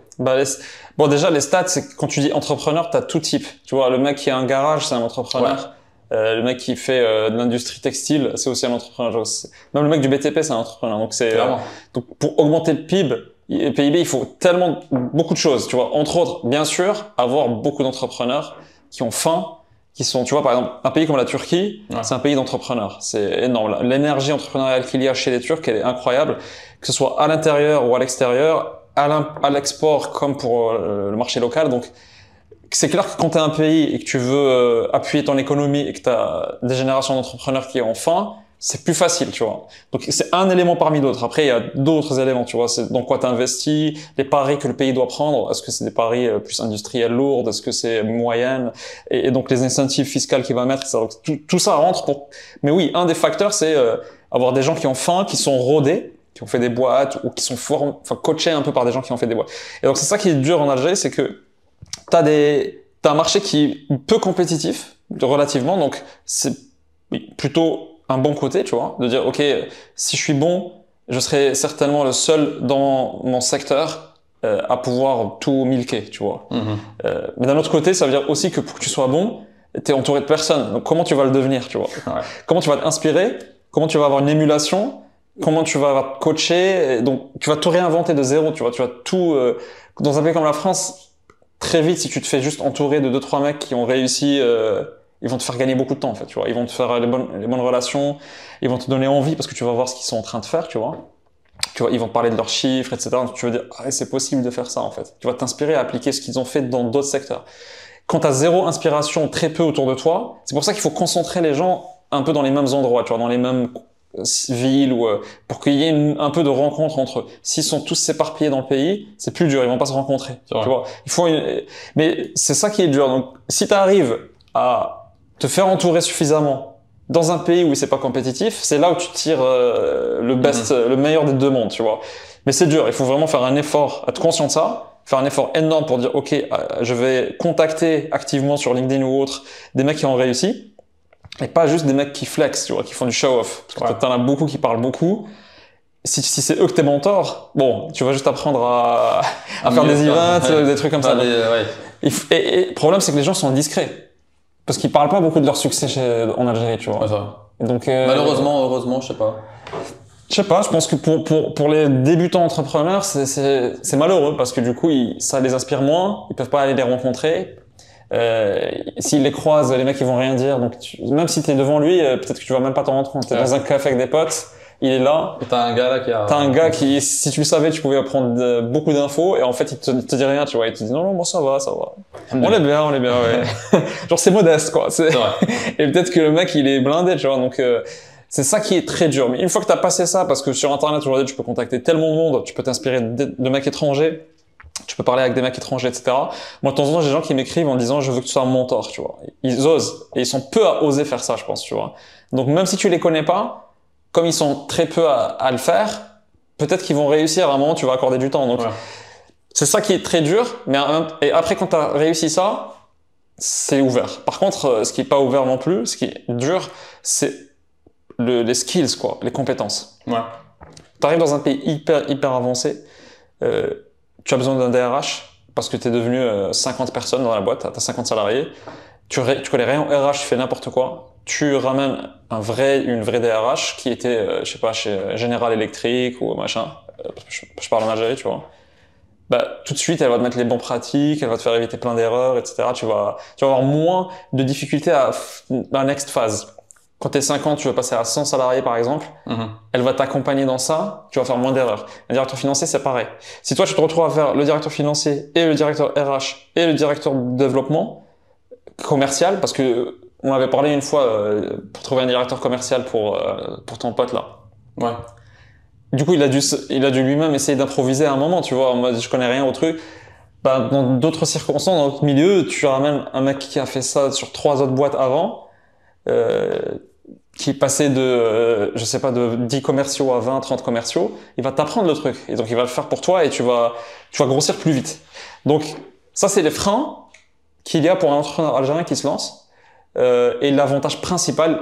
Bon, déjà, les stats, c'est que quand tu dis entrepreneur, t'as tout type. Tu vois, le mec qui a un garage, c'est un entrepreneur. Le mec qui fait de l'industrie textile, c'est aussi un entrepreneur. Genre, même le mec du BTP, c'est un entrepreneur. Donc, donc pour augmenter le PIB, il faut tellement, beaucoup de choses. Tu vois, entre autres, bien sûr, avoir beaucoup d'entrepreneurs qui ont faim, qui sont, tu vois, par exemple, un pays comme la Turquie, c'est un pays d'entrepreneurs. C'est énorme. L'énergie entrepreneuriale qu'il y a chez les Turcs, elle est incroyable. Que ce soit à l'intérieur ou à l'extérieur, à l'export comme pour le marché local. Donc, c'est clair que quand tu es un pays et que tu veux appuyer ton économie et que tu as des générations d'entrepreneurs qui ont faim, c'est plus facile, tu vois. Donc, c'est un élément parmi d'autres. Après, il y a d'autres éléments, tu vois. C'est dans quoi tu investis, les paris que le pays doit prendre. Est-ce que c'est des paris plus industriels lourds? Est-ce que c'est moyennes? Et donc, les incentives fiscales qu'il va mettre, tout ça rentre pour... Mais oui, un des facteurs, c'est avoir des gens qui ont faim, qui sont rodés, qui ont fait des boîtes ou qui sont coachés un peu par des gens qui ont fait des boîtes. Et donc, c'est ça qui est dur en Algérie, c'est que t'as un marché qui est peu compétitif, relativement, donc c'est plutôt un bon côté, tu vois, de dire, OK, si je suis bon, je serai certainement le seul dans mon secteur à pouvoir tout milquer, tu vois. Mais d'un autre côté, ça veut dire aussi que pour que tu sois bon, t'es entouré de personnes. Donc, comment tu vas le devenir, tu vois? Ouais. Comment tu vas t'inspirer? Comment tu vas avoir une émulation? Comment tu vas te coacher? Donc, tu vas tout réinventer de zéro, tu vois? Tu vas tout, dans un pays comme la France, très vite, si tu te fais juste entourer de 2-3 mecs qui ont réussi, ils vont te faire gagner beaucoup de temps, en fait, tu vois. Ils vont te faire les bonnes relations, ils vont te donner envie parce que tu vas voir ce qu'ils sont en train de faire, tu vois. Tu vois, ils vont te parler de leurs chiffres, etc. Donc, tu vas dire, ah, c'est possible de faire ça, en fait. Tu vas t'inspirer à appliquer ce qu'ils ont fait dans d'autres secteurs. Quand t'as zéro inspiration, très peu autour de toi, c'est pour ça qu'il faut concentrer les gens un peu dans les mêmes endroits, tu vois, dans les mêmes villes ou pour qu'il y ait un peu de rencontre entre eux. S'ils sont tous éparpillés dans le pays, c'est plus dur, ils vont pas se rencontrer. Tu vois, il faut mais c'est ça qui est dur. Donc, si t'arrives à te faire entourer suffisamment dans un pays où c'est pas compétitif, c'est là où tu tires le best, le meilleur des deux mondes, tu vois. Mais c'est dur, il faut vraiment faire un effort, être conscient de ça, faire un effort énorme pour dire ok, je vais contacter activement sur LinkedIn ou autre des mecs qui ont réussi, et pas juste des mecs qui flex, tu vois, qui font du show-off. Parce que t'en as beaucoup qui parlent beaucoup. Si c'est eux que t'es mentor, bon, tu vas juste apprendre à faire des events, des trucs comme ça. Et le problème, c'est que les gens sont discrets. Parce qu'ils parlent pas beaucoup de leur succès en Algérie, tu vois. Ouais, ça. Et donc, malheureusement, heureusement, je sais pas. Je pense que pour les débutants entrepreneurs, c'est malheureux parce que du coup, ça les inspire moins, ils peuvent pas aller les rencontrer. S'ils les croisent, les mecs ils vont rien dire. Donc même si t'es devant lui, peut-être que tu vas même pas t'en rendre compte. T'es dans un café avec des potes, il est là. Et t'as un gars là T'as un gars qui, si tu le savais, tu pouvais apprendre beaucoup d'infos et en fait il te dit rien, tu vois. Il te dit non, moi ça va. On est bien, ouais. Genre c'est modeste quoi. C'est vrai. Et peut-être que le mec il est blindé, tu vois. Donc c'est ça qui est très dur. Mais une fois que t'as passé ça, parce que sur internet aujourd'hui tu peux contacter tellement de monde, tu peux t'inspirer de mecs étrangers. Tu peux parler avec des mecs étrangers, etc. Moi, de temps en temps, j'ai des gens qui m'écrivent en disant, je veux que tu sois un mentor, tu vois. Ils osent. Et ils sont peu à oser faire ça, je pense, tu vois. Donc, même si tu les connais pas, comme ils sont très peu à le faire, peut-être qu'ils vont réussir. À un moment, tu vas accorder du temps. Donc, c'est ça qui est très dur. Mais, et après, quand tu as réussi ça, c'est ouvert. Par contre, ce qui est pas ouvert non plus, ce qui est dur, c'est les skills, quoi. Les compétences. Ouais. T'arrives dans un pays hyper avancé, tu as besoin d'un DRH parce que tu es devenu 50 personnes dans la boîte, tu as 50 salariés, tu connais rien au RH, tu fais n'importe quoi, tu ramènes une vraie DRH qui était, je sais pas, chez General Electric ou machin, je parle en Algérie, tu vois. Bah, tout de suite, elle va te mettre les bonnes pratiques, elle va te faire éviter plein d'erreurs, etc. Tu vas avoir moins de difficultés à la next phase. Quand t'es 50, tu vas passer à 100 salariés, par exemple, elle va t'accompagner dans ça, tu vas faire moins d'erreurs. Le directeur financier, c'est pareil. Si toi, tu te retrouves à faire le directeur financier et le directeur RH et le directeur de développement commercial, parce que on avait parlé une fois pour trouver un directeur commercial pour ton pote là. Ouais. Du coup, il a dû lui-même essayer d'improviser à un moment, tu vois, en mode je connais rien au truc. Bah, dans d'autres circonstances, dans d'autres milieux, tu ramènes un mec qui a fait ça sur 3 autres boîtes avant, qui est passé de, je sais pas, de 10 commerciaux à 20, 30 commerciaux, il va t'apprendre le truc. Et donc, il va le faire pour toi et tu vas grossir plus vite. Donc, ça, c'est les freins qu'il y a pour un entrepreneur algérien qui se lance. Et l'avantage principal,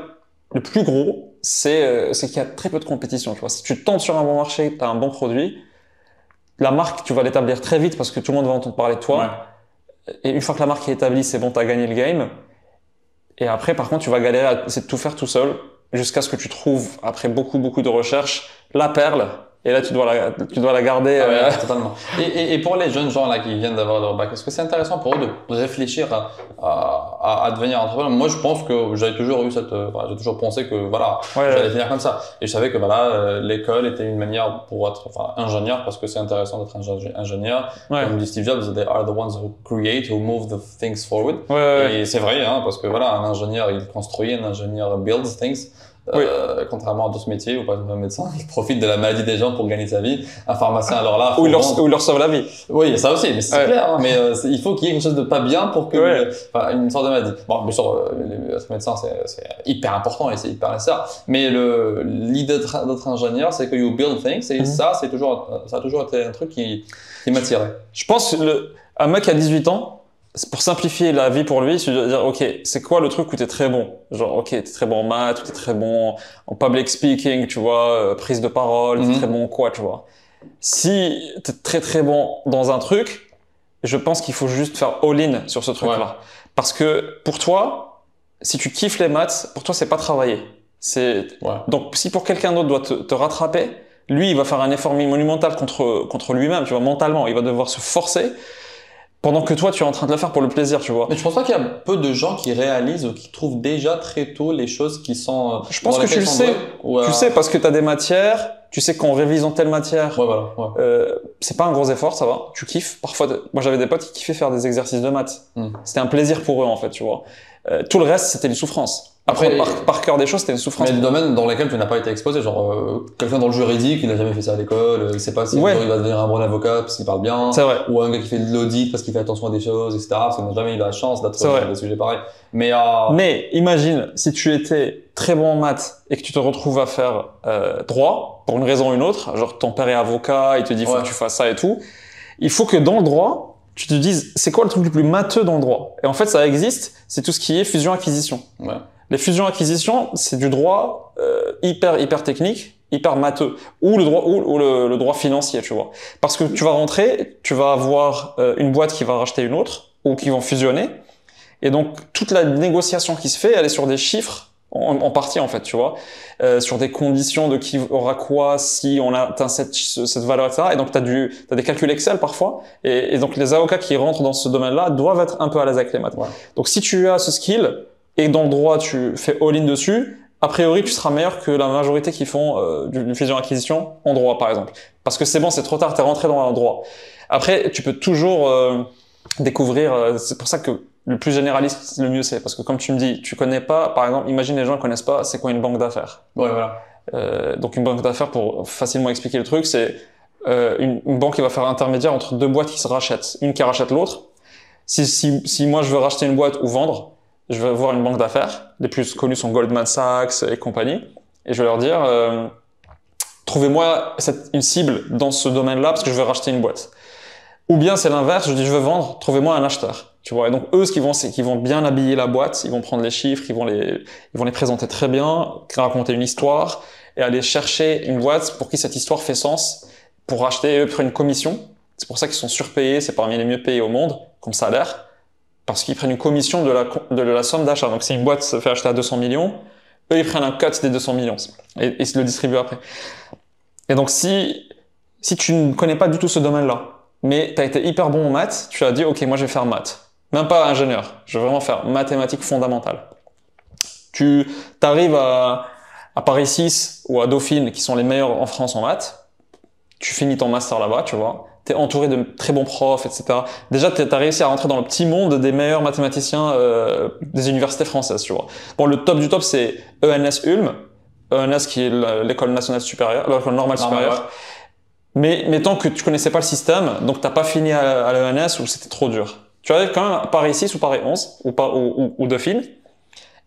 le plus gros, c'est qu'il y a très peu de compétition. Tu vois, si tu tombes sur un bon marché, tu as un bon produit, la marque, tu vas l'établir très vite parce que tout le monde va entendre parler de toi. Ouais. Et une fois que la marque est établie, c'est bon, tu as gagné le game. Et après, par contre, tu vas galérer à essayer de tout faire tout seul jusqu'à ce que tu trouves, après beaucoup de recherches, la perle. Et là, tu dois la garder. Ouais, totalement. Et pour les jeunes gens là qui viennent d'avoir leur bac, est-ce que c'est intéressant pour eux de réfléchir à devenir entrepreneur? Moi, je pense que j'ai toujours toujours pensé que voilà, j'allais finir comme ça. Et je savais que voilà, l'école était une manière pour être ingénieur, parce que c'est intéressant d'être ingénieur. Comme dit Steve Jobs, they are the ones who create, who move the things forward. Et c'est vrai, hein, parce que voilà, un ingénieur il construit, un ingénieur builds things. Contrairement à d'autres métiers où par exemple un médecin il profite de la maladie des gens pour gagner sa vie, un pharmacien alors là ou il leur sauve la vie. Oui, ça aussi, mais c'est clair, hein, mais il faut qu'il y ait quelque chose de pas bien pour que une sorte de maladie. Bon, bien sûr, être médecin c'est hyper important et c'est hyper nécessaire, mais l'idée d'être ingénieur, c'est que you build things, et ça a toujours été un truc qui m'attirait. Je pense un mec à 18 ans, pour simplifier la vie pour lui, tu dois dire, ok, c'est quoi le truc où t'es très bon? Genre, ok, t'es très bon en maths, ou t'es très bon en public speaking, tu vois, prise de parole, t'es très bon en quoi, tu vois. Si t'es très bon dans un truc, je pense qu'il faut juste faire all-in sur ce truc-là. Parce que pour toi, si tu kiffes les maths, pour toi, c'est pas travailler. Donc, si pour quelqu'un d'autre doit te rattraper, lui, il va faire un effort monumental contre lui-même, tu vois, mentalement. Il va devoir se forcer pendant que toi, tu es en train de le faire pour le plaisir, tu vois. Mais je pense pas qu'il y a peu de gens qui réalisent ou qui trouvent déjà très tôt les choses qui sont. Je pense que tu le sais. Tu sais parce que tu as des matières, tu sais qu'en révisant telle matière, c'est pas un gros effort, ça va. Tu kiffes. Parfois, moi j'avais des potes qui kiffaient faire des exercices de maths. C'était un plaisir pour eux en fait, tu vois. Tout le reste, c'était une souffrance. Après, par cœur des choses, c'était une souffrance. Mais le domaine dans lequel tu n'as pas été exposé, genre quelqu'un dans le juridique, il n'a jamais fait ça à l'école, il sait pas si il va devenir un bon avocat parce qu'il parle bien, c'est vrai. Ou un gars qui fait de l'audit parce qu'il fait attention à des choses, etc. Parce qu'il n'a jamais eu la chance d'être sur des sujets pareils. Mais imagine si tu étais très bon en maths et que tu te retrouves à faire droit pour une raison ou une autre, genre ton père est avocat, il te dit faut que tu fasses ça et tout. Il faut que dans le droit, tu te dises c'est quoi le truc le plus matheux dans le droit. Et en fait, ça existe, c'est tout ce qui est fusion-acquisition. Ouais. Les fusions-acquisitions, c'est du droit hyper technique, hyper matheux, ou le droit financier, tu vois. Parce que tu vas rentrer, tu vas avoir une boîte qui va racheter une autre, ou qui vont fusionner, et donc toute la négociation qui se fait, elle est sur des chiffres, en partie en fait, tu vois, sur des conditions de qui aura quoi, si on atteint cette valeur, etc. Et donc t'as des calculs Excel parfois, et donc les avocats qui rentrent dans ce domaine-là doivent être un peu à l'aise avec les maths. Ouais. Donc si tu as ce skill, et dans le droit, tu fais all-in dessus, a priori, tu seras meilleur que la majorité qui font du fusion-acquisition en droit, par exemple. Parce que c'est bon, c'est trop tard, t'es rentré dans le droit. Après, tu peux toujours découvrir, c'est pour ça que le plus généraliste, le mieux c'est. Parce que comme tu me dis, tu connais pas, par exemple, imagine les gens ne connaissent pas, c'est quoi une banque d'affaires. Ouais, voilà. Donc une banque d'affaires, pour facilement expliquer le truc, c'est une banque qui va faire intermédiaire entre deux boîtes qui se rachètent. Une qui rachète l'autre. Si moi je veux racheter une boîte ou vendre, je vais voir une banque d'affaires, les plus connues sont Goldman Sachs et compagnie, et je vais leur dire trouvez-moi une cible dans ce domaine-là parce que je veux racheter une boîte. Ou bien c'est l'inverse, je dis je veux vendre, trouvez-moi un acheteur. Tu vois, et donc eux ce qu'ils vont c'est qu'ils vont bien habiller la boîte, ils vont prendre les chiffres, ils vont les présenter très bien, raconter une histoire et aller chercher une boîte pour qui cette histoire fait sens pour racheter, eux prennent une commission. C'est pour ça qu'ils sont surpayés, c'est parmi les mieux payés au monde comme salaire. Parce qu'ils prennent une commission de la somme d'achat. Donc si une boîte se fait acheter à 200 millions, eux ils prennent un cut des 200 millions et ils se le distribuent après. Et donc si tu ne connais pas du tout ce domaine-là, mais tu as été hyper bon en maths, tu as dit ok moi je vais faire maths. Même pas ingénieur, je vais vraiment faire mathématiques fondamentales. Tu arrives à Paris 6 ou à Dauphine qui sont les meilleurs en France en maths, tu finis ton master là-bas, tu vois. T'es entouré de très bons profs, etc. Déjà, t'as réussi à rentrer dans le petit monde des meilleurs mathématiciens des universités françaises, tu vois. Bon, le top du top, c'est ENS Ulm. ENS qui est l'école nationale supérieure, l'école normale supérieure. Mais tant que tu connaissais pas le système, donc t'as pas fini à l'ENS où c'était trop dur. Tu arrives quand même à Paris 6 ou Paris 11 ou Dauphine.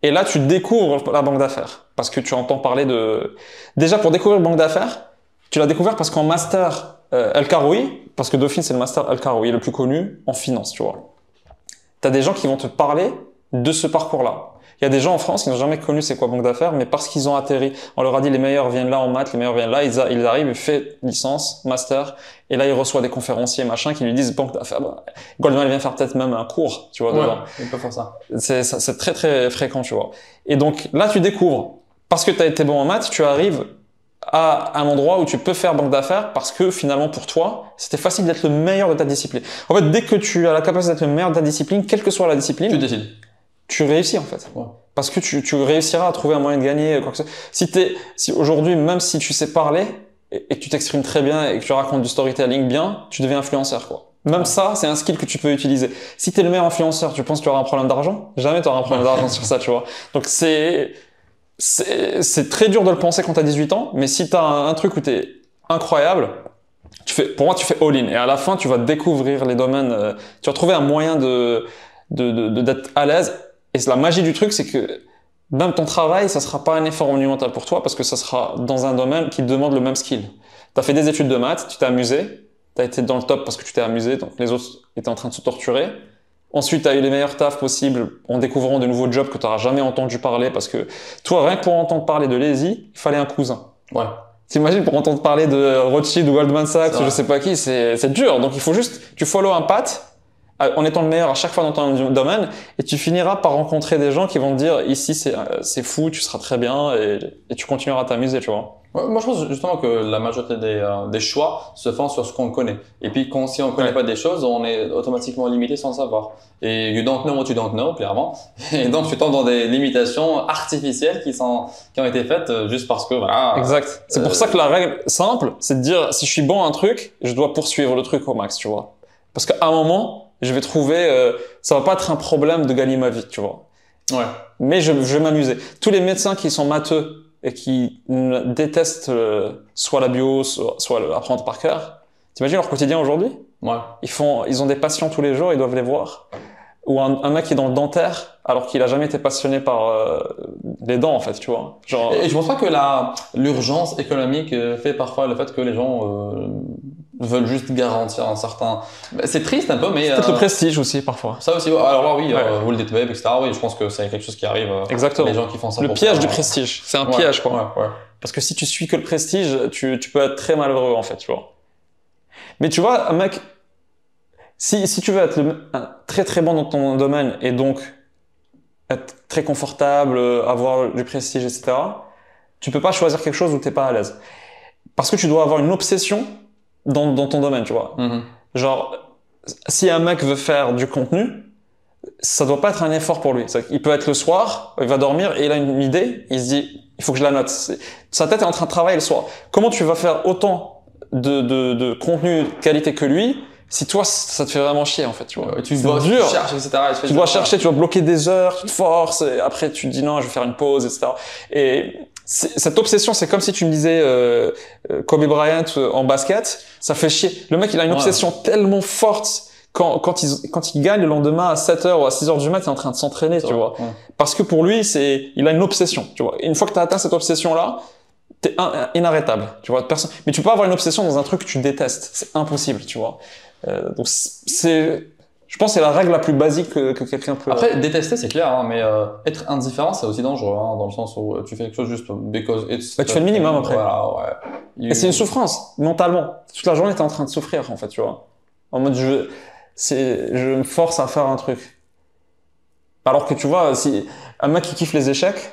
Et là, tu découvres la banque d'affaires. Parce que tu entends parler de... Déjà, pour découvrir une banque d'affaires, tu l'as découvert parce qu'en master El Karoui, parce que Dauphine c'est le master El Karoui, le plus connu en finance, tu vois. T'as des gens qui vont te parler de ce parcours-là. Il y a des gens en France qui n'ont jamais connu c'est quoi banque d'affaires, mais parce qu'ils ont atterri, on leur a dit les meilleurs viennent là en maths, les meilleurs viennent là, ils arrivent, ils font licence, master, et là ils reçoivent des conférenciers machin qui lui disent banque d'affaires. Bah, Goldman vient faire peut-être même un cours, tu vois. Ouais, il peut faire ça. C'est très très fréquent, tu vois. Et donc là tu découvres, parce que tu as été bon en maths, tu arrives à un endroit où tu peux faire banque d'affaires parce que finalement pour toi, c'était facile d'être le meilleur de ta discipline. En fait, dès que tu as la capacité d'être le meilleur de ta discipline, quelle que soit la discipline, tu décides. Tu réussis en fait. Ouais. Parce que tu réussiras à trouver un moyen de gagner quoi que ce soit. Si aujourd'hui, même si tu sais parler et que tu t'exprimes très bien et que tu racontes du storytelling bien, tu deviens influenceur quoi. Même ça, c'est un skill que tu peux utiliser. Si t'es le meilleur influenceur, tu penses que tu auras un problème d'argent? Jamais tu auras un problème d'argent sur ça, tu vois. Donc c'est très dur de le penser quand t'as 18 ans, mais si t'as un truc où t'es incroyable, pour moi, tu fais all-in. Et à la fin, tu vas découvrir les domaines, tu vas trouver un moyen d'être à l'aise. Et la magie du truc, c'est que même ton travail, ça sera pas un effort monumental pour toi parce que ça sera dans un domaine qui demande le même skill. T'as fait des études de maths, tu t'es amusé, t'as été dans le top parce que tu t'es amusé, donc les autres étaient en train de se torturer. Ensuite, tu as eu les meilleurs tafs possibles en découvrant de nouveaux jobs que tu n'auras jamais entendu parler parce que toi, rien que pour entendre parler de Lazy, il fallait un cousin. Ouais. T'imagines pour entendre parler de Rothschild ou Goldman Sachs ou je sais pas qui, c'est dur. Donc il faut juste, tu follow un path en étant le meilleur à chaque fois dans ton domaine, et tu finiras par rencontrer des gens qui vont te dire ici c'est fou, tu seras très bien et tu continueras à t'amuser, tu vois. Ouais, moi, je pense justement que la majorité des choix se font sur ce qu'on connaît. Et puis, si on connaît pas des choses, on est automatiquement limité sans le savoir. Et you don't know what you don't know, clairement. Et donc, tu tombes dans des limitations artificielles qui ont été faites juste parce que, voilà. Exact. C'est pour ça que la règle simple, c'est de dire si je suis bon à un truc, je dois poursuivre le truc au max, tu vois. Parce qu'à un moment, je vais trouver, ça va pas être un problème de gagner ma vie, tu vois. Ouais. Mais je vais m'amuser. Tous les médecins qui sont matheux et qui détestent soit la bio, soit apprendre par cœur, t'imagines leur quotidien aujourd'hui? Ouais. Ils ont des patients tous les jours, ils doivent les voir. Ou un mec qui est dans le dentaire alors qu'il a jamais été passionné par les dents, en fait, tu vois. Genre... Et je pense pas que l'urgence économique fait parfois le fait que les gens veulent juste garantir un certain. C'est triste un peu, mais. Peut-être le prestige aussi, parfois. Ça aussi, alors là, oui, Ouais. vous le dites web, etc. Oui, je pense que c'est quelque chose qui arrive. Exactement. Les gens qui font ça. Le piège du prestige. C'est un piège, quoi. Ouais. Parce que si tu suis que le prestige, tu peux être très malheureux, en fait, tu vois. Mais tu vois, un mec, si tu veux être très très bon dans ton domaine et donc être très confortable, avoir du prestige, etc., tu peux pas choisir quelque chose où t'es pas à l'aise. Parce que tu dois avoir une obsession dans ton domaine, tu vois. Mm-hmm. Genre, si un mec veut faire du contenu, ça doit pas être un effort pour lui. Il peut être le soir, il va dormir et il a une idée, il se dit, il faut que je la note. Sa tête est en train de travailler le soir. Comment tu vas faire autant de contenu de qualité que lui si toi, ça te fait vraiment chier, en fait, tu vois. Tu cherches, etc. Tu dois chercher, tu dois bloquer des heures, tu te forces, et après tu te dis non, je vais faire une pause, etc. Et cette obsession, c'est comme si tu me disais Kobe Bryant en basket, ça fait chier. Le mec, il a une obsession tellement forte quand il gagne le lendemain à 7h ou à 6h du mat, il est en train de s'entraîner, tu vois. Ouais. Parce que pour lui, il a une obsession, tu vois. Et une fois que tu as atteint cette obsession-là, t'es inarrêtable, tu vois. Mais tu peux pas avoir une obsession dans un truc que tu détestes. C'est impossible, tu vois. Donc je pense que c'est la règle la plus basique que quelqu'un peut. Après, détester, c'est clair, hein, mais être indifférent, c'est aussi dangereux, hein, dans le sens où tu fais quelque chose juste because it's. Bah, tu fais le minimum après. Voilà, ouais. Et c'est une souffrance, mentalement. Toute la journée, t'es en train de souffrir, en fait, tu vois. En mode, je me force à faire un truc. Alors que tu vois, si un mec qui kiffe les échecs,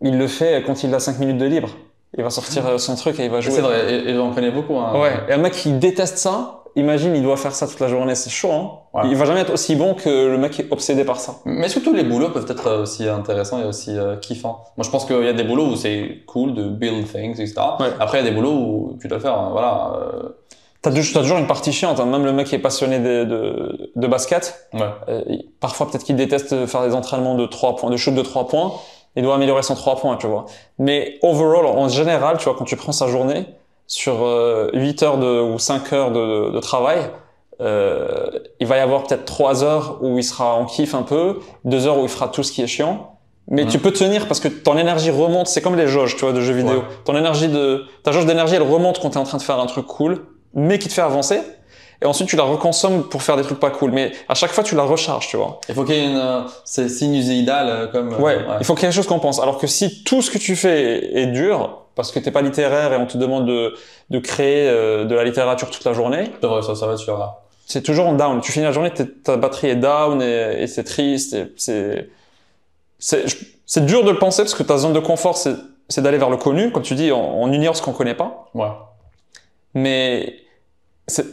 il le fait quand il a 5 minutes de libre. Il va sortir son truc et il va jouer. C'est vrai, et j'en connais beaucoup. Hein. Ouais, et un mec qui déteste ça, imagine, il doit faire ça toute la journée, c'est chaud, hein. Ouais. Il va jamais être aussi bon que le mec qui est obsédé par ça. Mais surtout, les boulots peuvent être aussi intéressants et aussi kiffants. Moi, je pense qu'il y a des boulots où c'est cool de build things, etc. Ouais. Après, il y a des boulots où tu dois le faire, hein, voilà. T'as toujours une partie chiante, hein. Même le mec qui est passionné de basket, parfois peut-être qu'il déteste faire des entraînements de 3 points, de shoot de 3 points, il doit améliorer son 3 points, tu vois. Mais overall, en général, tu vois, quand tu prends sa journée, sur 8 heures ou 5 heures de travail, il va y avoir peut-être 3 heures où il sera en kiff un peu, 2 heures où il fera tout ce qui est chiant. Mais tu peux tenir parce que ton énergie remonte, c'est comme les jauges, tu vois, de jeux vidéo. Ta jauge d'énergie, elle remonte quand t'es en train de faire un truc cool, mais qui te fait avancer. Et ensuite, tu la reconsommes pour faire des trucs pas cool. Mais à chaque fois, tu la recharges, tu vois. Il faut qu'il y ait c'est sinusoïdal comme. Il faut qu'il y ait quelque chose qu'on pense. Alors que si tout ce que tu fais est dur, parce que t'es pas littéraire et on te demande de créer de la littérature toute la journée. Ça va être sûr là. C'est toujours en down. Tu finis la journée, ta batterie est down et c'est triste. C'est dur de le penser parce que ta zone de confort, c'est d'aller vers le connu. Comme tu dis, on ignore ce qu'on connaît pas. Ouais. Mais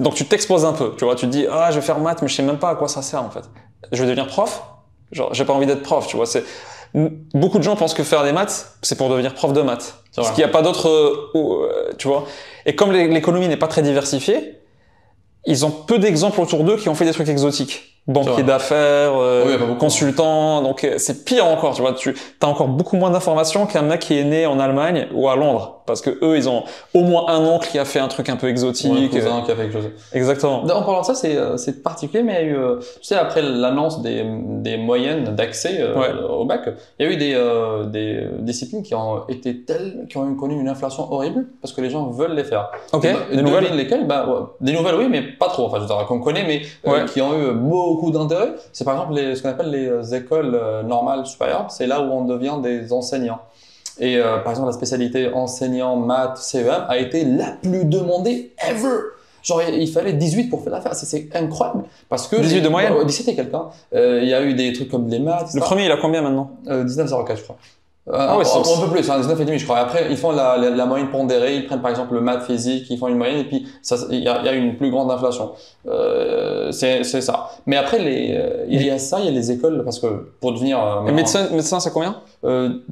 donc tu t'exposes un peu. Tu vois, tu te dis je vais faire maths, mais je sais même pas à quoi ça sert en fait. Je vais devenir prof. Genre, j'ai pas envie d'être prof. Tu vois, beaucoup de gens pensent que faire des maths, c'est pour devenir prof de maths. Parce qu'il n'y a pas d'autres, tu vois. Et comme l'économie n'est pas très diversifiée, ils ont peu d'exemples autour d'eux qui ont fait des trucs exotiques. Banquier d'affaires, consultant, donc c'est pire encore, tu vois. T'as encore beaucoup moins d'informations qu'un mec qui est né en Allemagne ou à Londres, parce que eux, ils ont au moins un oncle qui a fait un truc un peu exotique. Un cousin qui a fait quelque chose. Exactement. En parlant de ça, c'est particulier, mais il y a eu, tu sais, après l'annonce des moyennes d'accès au bac, il y a eu des disciplines qui ont connu une inflation horrible parce que les gens veulent les faire. Ok. Des nouvelles lesquelles, des nouvelles oui, mais pas trop. Enfin, je veux dire qu'on connaît, mais qui ont eu beaucoup d'intérêt. C'est par exemple ce qu'on appelle les écoles normales supérieures. C'est là où on devient des enseignants. Et par exemple, la spécialité enseignant maths CEM a été la plus demandée ever. Genre, il fallait 18 pour faire l'affaire. C'est incroyable. Parce que 18 de moyenne? 17 et quelqu'un. Il y a eu des trucs comme les maths. Le premier, il a combien maintenant? 19,04, je crois. Ah ouais, un peu plus, 19,5 je crois. Après, ils font la moyenne pondérée, ils prennent par exemple le maths, physique, ils font une moyenne et puis il y a une plus grande inflation. C'est ça. Mais après, il y a ça, il y a les écoles, parce que pour devenir... Et médecin, c'est combien?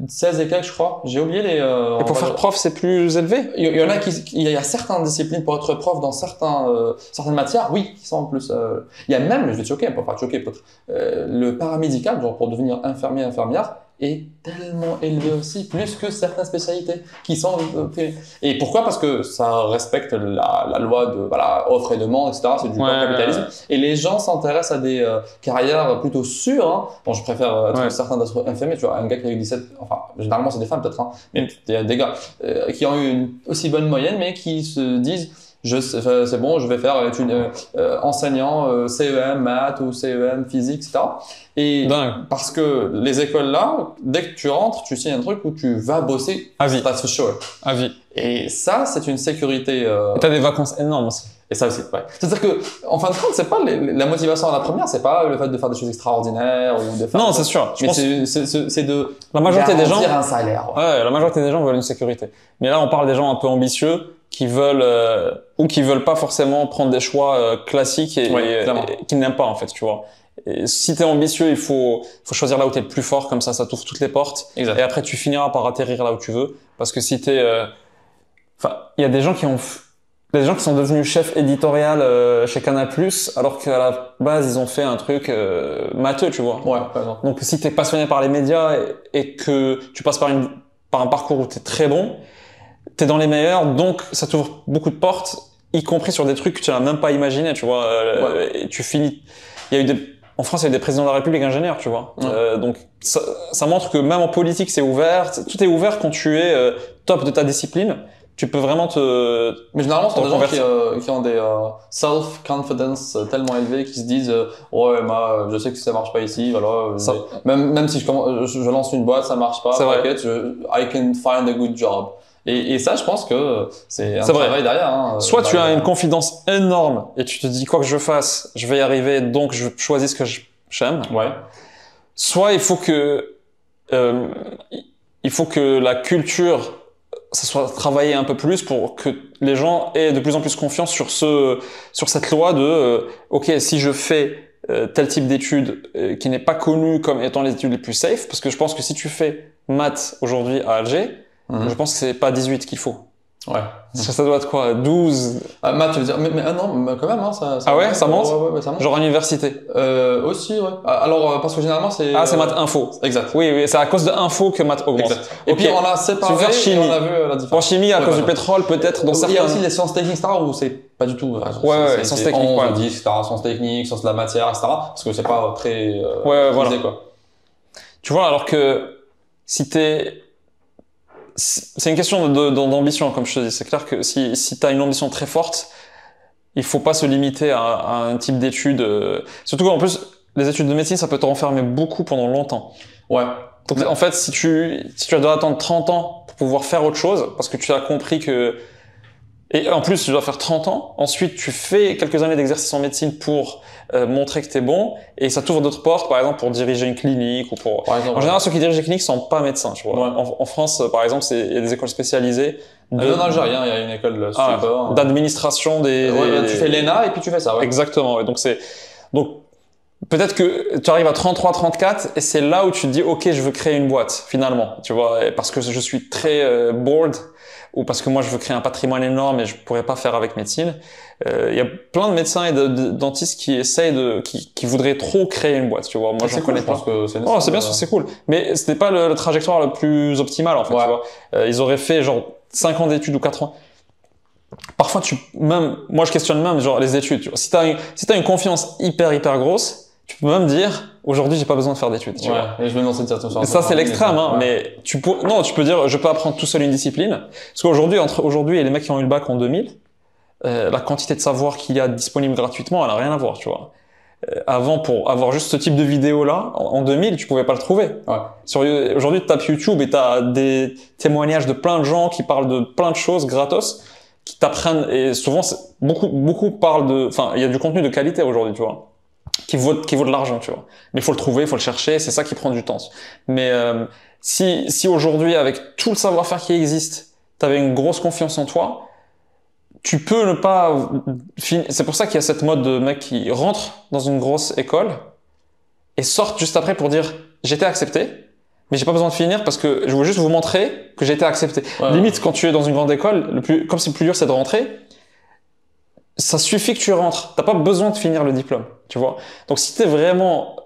16 et quelques, je crois. J'ai oublié les... Et pour faire prof, c'est plus élevé? Il y en a il y a certaines disciplines pour être prof dans certaines matières, oui, qui sont en plus... il y a même, je vais te choquer, pas te choquer peut-être, le paramédical, genre pour devenir infirmier, infirmière, est tellement élevé aussi, plus que certaines spécialités qui sont privées. Et pourquoi? Parce que ça respecte la loi de offre et demande, etc. C'est du capitalisme. Et les gens s'intéressent à des carrières plutôt sûres. Hein. Bon, je préfère être certain d'être infirmier. Tu vois, un gars qui a eu 17, enfin, généralement c'est des femmes peut-être, hein, mais il y a des gars qui ont eu une aussi bonne moyenne, mais qui se disent c'est bon, je vais faire études enseignant CEM maths ou CEM physique, etc. Et parce que les écoles là, dès que tu rentres, tu signes un truc où tu vas bosser à vie. That's for sure. À vie. Et ça, c'est une sécurité. Et t'as des vacances énormes aussi. Et ça aussi, ouais. C'est-à-dire que, en fin de compte, c'est pas la motivation à la première, c'est pas le fait de faire des choses extraordinaires ou de faire. Non, c'est sûr. Mais c'est de. La majorité des gens. Un salaire. Ouais, la majorité des gens veulent une sécurité. Mais là, on parle des gens un peu ambitieux qui veulent ou qui veulent pas forcément prendre des choix classiques et qui n'aiment pas en fait, tu vois. Et si t'es ambitieux, il faut choisir là où t'es le plus fort, comme ça t'ouvre toutes les portes. Exact. Et après tu finiras par atterrir là où tu veux, parce que si t'es, enfin, il y a des gens qui sont devenus chefs éditorial chez Canal+, alors qu'à la base ils ont fait un truc matheux, tu vois. Ouais, par exemple. Donc si t'es passionné par les médias et que tu passes par un parcours où t'es très bon, t'es dans les meilleurs, donc ça t'ouvre beaucoup de portes, y compris sur des trucs que tu n'as même pas imaginé, tu vois. Et tu finis. En France, il y a eu des présidents de la République ingénieurs, tu vois. Donc ça montre que même en politique, c'est ouvert. Tout est ouvert quand tu es top de ta discipline. Tu peux vraiment Mais généralement, ce sont des gens qui ont des self-confidence tellement élevés, qui se disent ouais, moi, je sais que ça marche pas ici, voilà. Même si je lance une boîte, ça marche pas. T'inquiète, I can find a good job. Et ça, je pense que c'est un travail derrière. Hein, soit tu as une confidence énorme et tu te dis quoi que je fasse, je vais y arriver, donc je choisis ce que j'aime. Ouais. Soit il faut que la culture, ça soit travaillé un peu plus pour que les gens aient de plus en plus confiance sur cette loi de ok, si je fais tel type d'études qui n'est pas connu comme étant les études les plus safe, parce que je pense que si tu fais maths aujourd'hui à Alger, je pense que c'est pas 18 qu'il faut. Ouais. Ça doit être quoi? 12? Maths, tu veux dire, mais non, quand même, hein, ça ah ouais, ça monte? Ouais, ça monte. Genre à l'université? Aussi, ouais. Alors, parce que généralement, c'est... Ah, c'est maths info. Exact. Oui, c'est à cause de info que maths augmente. Exact. Et puis, on a séparé, et on a vu la différence. En chimie, à cause du pétrole, peut-être, dans certains... Il y a aussi les sciences techniques, etc., où c'est pas du tout... Ouais, sciences techniques, 11, 10, etc., sciences techniques, sciences de la matière, etc., parce que c'est pas très... voilà. quoi. Tu vois, alors que si c'est une question d'ambition, comme je te dis. C'est clair que si tu as une ambition très forte, il faut pas se limiter à un type d'études. Surtout qu'en plus, les études de médecine, ça peut te renfermer beaucoup pendant longtemps. Ouais. Donc en fait, si tu dois attendre 30 ans pour pouvoir faire autre chose, parce que tu as compris que... Et en plus, tu dois faire 30 ans. Ensuite, tu fais quelques années d'exercice en médecine pour montrer que t'es bon. Et ça t'ouvre d'autres portes, par exemple, pour diriger une clinique ou pour... En général, ceux qui dirigent les cliniques sont pas médecins, tu vois. Ouais. En France, par exemple, il y a des écoles spécialisées. En Algérie, il y a une école super. D'administration des... Tu fais l'ENA et puis tu fais ça, ouais. Exactement. Et donc peut-être que tu arrives à 33, 34 et c'est là où tu te dis, OK, je veux créer une boîte, finalement. Tu vois, parce que je suis très bored, ou parce que moi je veux créer un patrimoine énorme et je pourrais pas faire avec médecine. Il y a plein de médecins et de dentistes qui essayent qui voudraient trop créer une boîte, tu vois. Moi j'en connais pas. C'est bien sûr, c'est cool. Mais c'était pas le trajectoire le plus optimal en fait, tu vois. Ils auraient fait genre 5 ans d'études ou 4 ans. Parfois moi je questionne même genre les études, tu vois. Si t'as une confiance hyper grosse, tu peux même dire, aujourd'hui, j'ai pas besoin de faire d'études, tu vois. Et je vais me lancer de cette façon. Ça, c'est l'extrême, hein. Mais tu peux dire, je peux apprendre tout seul une discipline. Parce qu'aujourd'hui, entre aujourd'hui et les mecs qui ont eu le bac en 2000, la quantité de savoir qu'il y a disponible gratuitement, elle a rien à voir, tu vois. Avant, pour avoir juste ce type de vidéo-là, en 2000, tu pouvais pas le trouver. Ouais. Aujourd'hui, tu tapes YouTube et t'as des témoignages de plein de gens qui parlent de plein de choses gratos, qui t'apprennent, et souvent, beaucoup parlent enfin, il y a du contenu de qualité aujourd'hui, tu vois, qui vaut de l'argent, tu vois. Mais il faut le trouver, il faut le chercher, c'est ça qui prend du temps. Mais, si aujourd'hui, avec tout le savoir-faire qui existe, t'avais une grosse confiance en toi, tu peux ne pas c'est pour ça qu'il y a cette mode de mecs qui rentrent dans une grosse école et sortent juste après pour dire j'ai été accepté, mais j'ai pas besoin de finir parce que je veux juste vous montrer que j'ai été accepté. Ouais. Limite, quand tu es dans une grande école, comme c'est le plus dur, c'est de rentrer, ça suffit que tu rentres. T'as pas besoin de finir le diplôme, tu vois. Donc si t'es vraiment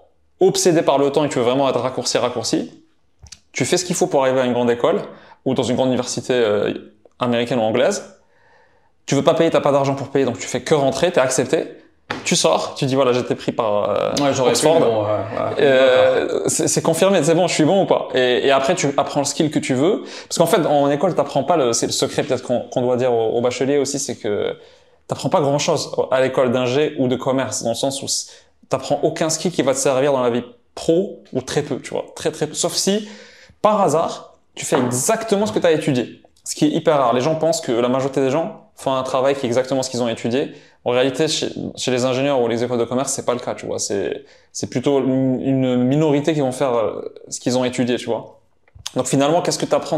obsédé par le temps et que tu veux vraiment être raccourci, tu fais ce qu'il faut pour arriver à une grande école ou dans une grande université américaine ou anglaise. Tu veux pas payer, t'as pas d'argent pour payer, donc tu fais que rentrer, t'es accepté. Tu sors, tu dis voilà, j'ai été pris par Oxford. C'est confirmé, c'est bon, je suis bon ou pas. Et après, tu apprends le skill que tu veux. Parce qu'en fait, en école, t'apprends pas c'est le secret peut-être qu'on doit dire aux bacheliers aussi, c'est que t'apprends pas grand chose à l'école d'ingé ou de commerce, dans le sens où t'apprends aucun skill qui va te servir dans la vie pro ou très peu, tu vois. Très peu. Sauf si, par hasard, tu fais exactement ce que t'as étudié. Ce qui est hyper rare. Les gens pensent que la majorité des gens font un travail qui est exactement ce qu'ils ont étudié. En réalité, chez les ingénieurs ou les écoles de commerce, c'est pas le cas, tu vois. C'est plutôt une minorité qui vont faire ce qu'ils ont étudié, tu vois. Donc finalement, qu'est-ce que tu apprends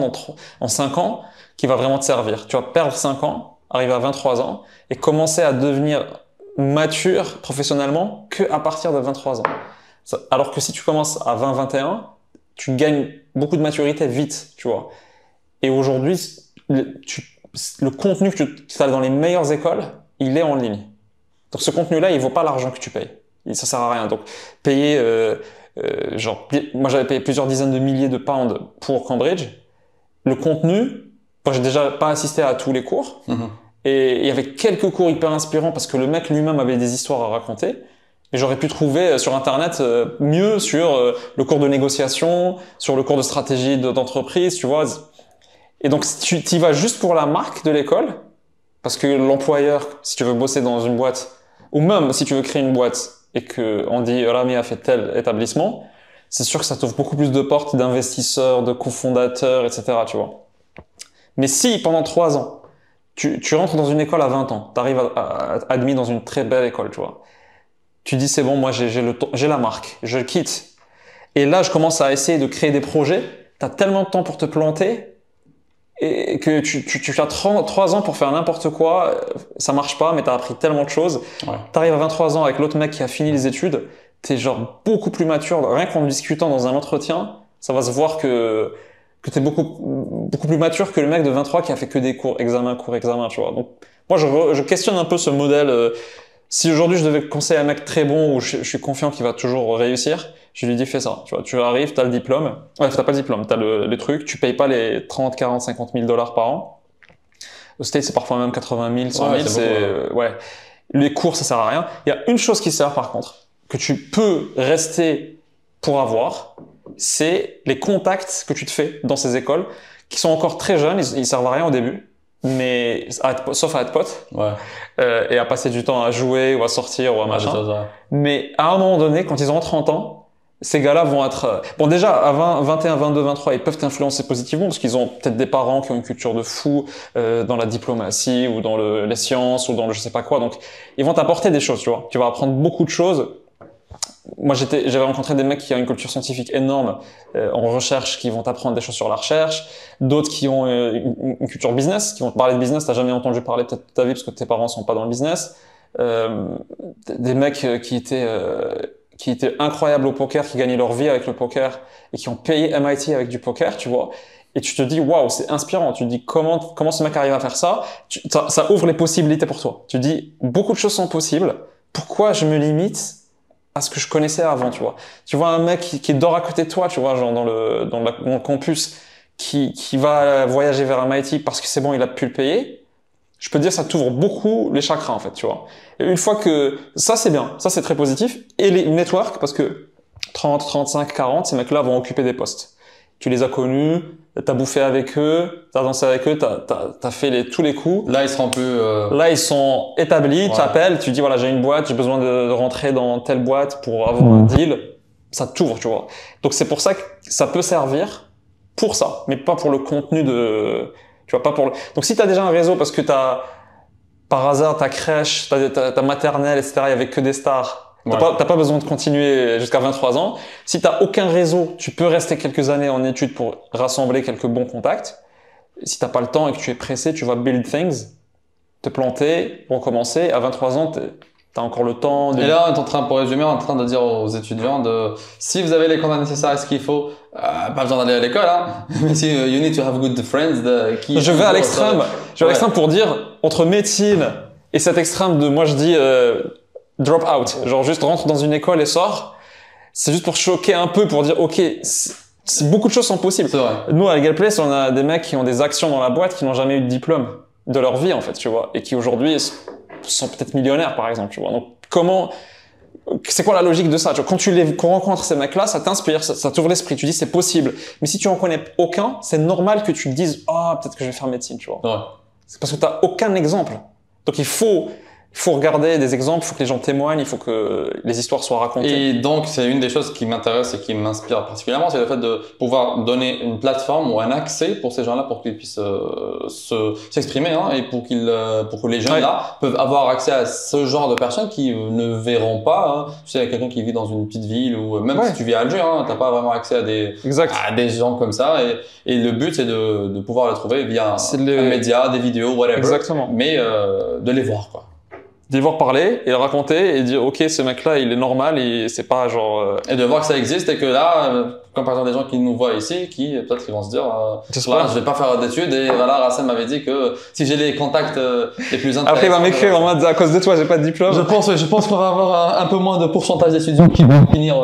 en 5 ans qui va vraiment te servir? Tu vas perdre 5 ans, arriver à 23 ans et commencer à devenir mature professionnellement que à partir de 23 ans. Alors que si tu commences à 20-21, tu gagnes beaucoup de maturité vite, tu vois. Et aujourd'hui, le contenu que tu as dans les meilleures écoles, il est en ligne. Donc ce contenu-là, il vaut pas l'argent que tu payes. Ça sert à rien. Donc payer, moi j'avais payé plusieurs dizaines de milliers de pounds pour Cambridge. Le contenu, moi j'ai déjà pas assisté à tous les cours. Et il y avait quelques cours hyper inspirants parce que le mec lui-même avait des histoires à raconter. Et j'aurais pu trouver sur Internet mieux sur le cours de négociation, sur le cours de stratégie d'entreprise, tu vois. Et donc, si tu y vas juste pour la marque de l'école, parce que l'employeur, si tu veux bosser dans une boîte, ou même si tu veux créer une boîte et que on dit Rami a fait tel établissement, c'est sûr que ça t'ouvre beaucoup plus de portes d'investisseurs, de cofondateurs, etc., tu vois. Mais si, pendant 3 ans, tu rentres dans une école à 20 ans, t'arrives admis dans une très belle école, tu vois. Tu dis c'est bon, moi j'ai la marque, je quitte. Et là, je commence à essayer de créer des projets. T'as tellement de temps pour te planter et que tu as 3 ans pour faire n'importe quoi, ça marche pas, mais t'as appris tellement de choses. Ouais. T'arrives à 23 ans avec l'autre mec qui a fini les études, t'es genre beaucoup plus mature, rien qu'en discutant dans un entretien, ça va se voir que t'es beaucoup plus mature que le mec de 23 qui a fait que des cours examen, tu vois. Donc, moi, je questionne un peu ce modèle. Si aujourd'hui je devais conseiller un mec très bon où je suis confiant qu'il va toujours réussir, je lui dis fais ça. Tu vois, tu arrives, t'as le diplôme. Ouais, t'as pas le diplôme, t'as les trucs. Tu payes pas les 30, 40, 50 000 $ par an. Au States, c'est parfois même 80 000, 100 000. Ouais. Les cours, ça sert à rien. Il y a une chose qui sert par contre, que tu peux rester pour avoir, c'est les contacts que tu te fais dans ces écoles, qui sont encore très jeunes, ils servent à rien au début. Mais sauf à être pote, et à passer du temps à jouer ou à sortir ou à machin. Mais à un moment donné, quand ils auront 30 ans, ces gars-là vont être bon, déjà à 21, 22, 23, ils peuvent t'influencer positivement parce qu'ils ont peut-être des parents qui ont une culture de fou dans la diplomatie ou dans les sciences ou dans le je sais pas quoi. Donc ils vont t'apporter des choses, tu vois. Tu vas apprendre beaucoup de choses. Moi, j'avais rencontré des mecs qui ont une culture scientifique énorme en recherche, qui vont t'apprendre des choses sur la recherche. D'autres qui ont une culture business, qui vont te parler de business. T'as jamais entendu parler peut-être toute ta vie parce que tes parents sont pas dans le business. Des mecs qui étaient incroyables au poker, qui gagnaient leur vie avec le poker et qui ont payé MIT avec du poker, tu vois. Et tu te dis waouh, c'est inspirant. Tu te dis comment ce mec arrive à faire ça. Ça ouvre les possibilités pour toi. Tu te dis beaucoup de choses sont possibles. Pourquoi je me limite à ce que je connaissais avant, tu vois. Tu vois un mec qui dort à côté de toi, tu vois, genre dans le campus, qui va voyager vers MIT parce que c'est bon, il a pu le payer. Je peux te dire, ça t'ouvre beaucoup les chakras, en fait, tu vois. Et une fois que ça, c'est bien, ça, c'est très positif. Et les networks, parce que 30, 35, 40, ces mecs-là vont occuper des postes. Tu les as connus, t'as bouffé avec eux, t'as dansé avec eux, t'as fait tous les coups. Là, ils seront un peu... Là, ils sont établis, tu appelles, tu dis voilà, j'ai une boîte, j'ai besoin de rentrer dans telle boîte pour avoir un deal. Ça t'ouvre, tu vois. Donc, c'est pour ça que ça peut servir pour ça, mais pas pour le contenu de... Tu vois, pas pour le... Donc, si t'as déjà un réseau parce que t'as par hasard, ta crèche, ta maternelle, etc., il y avait que des stars. Ouais. T'as pas besoin de continuer jusqu'à 23 ans. Si t'as aucun réseau, tu peux rester quelques années en études pour rassembler quelques bons contacts. Si t'as pas le temps et que tu es pressé, tu vas build things, te planter, recommencer. À 23 ans, t'as encore le temps de... Et là, on est en train, pour résumer, on est en train de dire aux étudiants si vous avez les contacts nécessaires et ce qu'il faut, pas besoin d'aller à l'école, hein, mais si you need to have good friends, Je vais à l'extrême. Je vais à l'extrême pour dire, entre médecine et cet extrême de, moi je dis, drop out. Genre juste rentre dans une école et sors. C'est juste pour choquer un peu, pour dire, ok, beaucoup de choses sont possibles. C'est vrai. Nous, à Legal Place, on a des mecs qui ont des actions dans la boîte qui n'ont jamais eu de diplôme de leur vie, en fait, tu vois, et qui aujourd'hui sont peut-être millionnaires, par exemple, tu vois. Donc, c'est quoi la logique de ça? Tu vois, quand rencontres ces mecs-là, ça t'inspire, ça t'ouvre l'esprit, tu dis c'est possible. Mais si tu en connais aucun, c'est normal que tu te dises, peut-être que je vais faire médecine, tu vois. Ouais. C'est parce que t'as aucun exemple. Donc, il faut regarder des exemples, il faut que les gens témoignent, il faut que les histoires soient racontées. Et donc, c'est une des choses qui m'intéresse et qui m'inspire particulièrement, c'est le fait de pouvoir donner une plateforme ou un accès pour ces gens-là pour qu'ils puissent s'exprimer, hein, et pour que les jeunes là peuvent avoir accès à ce genre de personnes qui ne verront pas. Hein. Tu sais, quelqu'un qui vit dans une petite ville ou même si tu vis à Alger, hein, t'as pas vraiment accès à des gens comme ça. Et le but, c'est de pouvoir le trouver via un média, des vidéos, whatever. Exactement. Mais de les voir, quoi. D'y voir parler et le raconter et dire ok, ce mec-là il est normal et c'est pas genre et de voir que ça existe et que là comme par exemple des gens qui nous voient ici qui peut-être ils vont se dire là je vais pas faire d'études et voilà Rassem m'avait dit que si j'ai les contacts les plus intéressants. Après il va m'écrire en mode à cause de toi j'ai pas de diplôme. Je pense qu'on va avoir un peu moins de pourcentage d'étudiants qui vont finir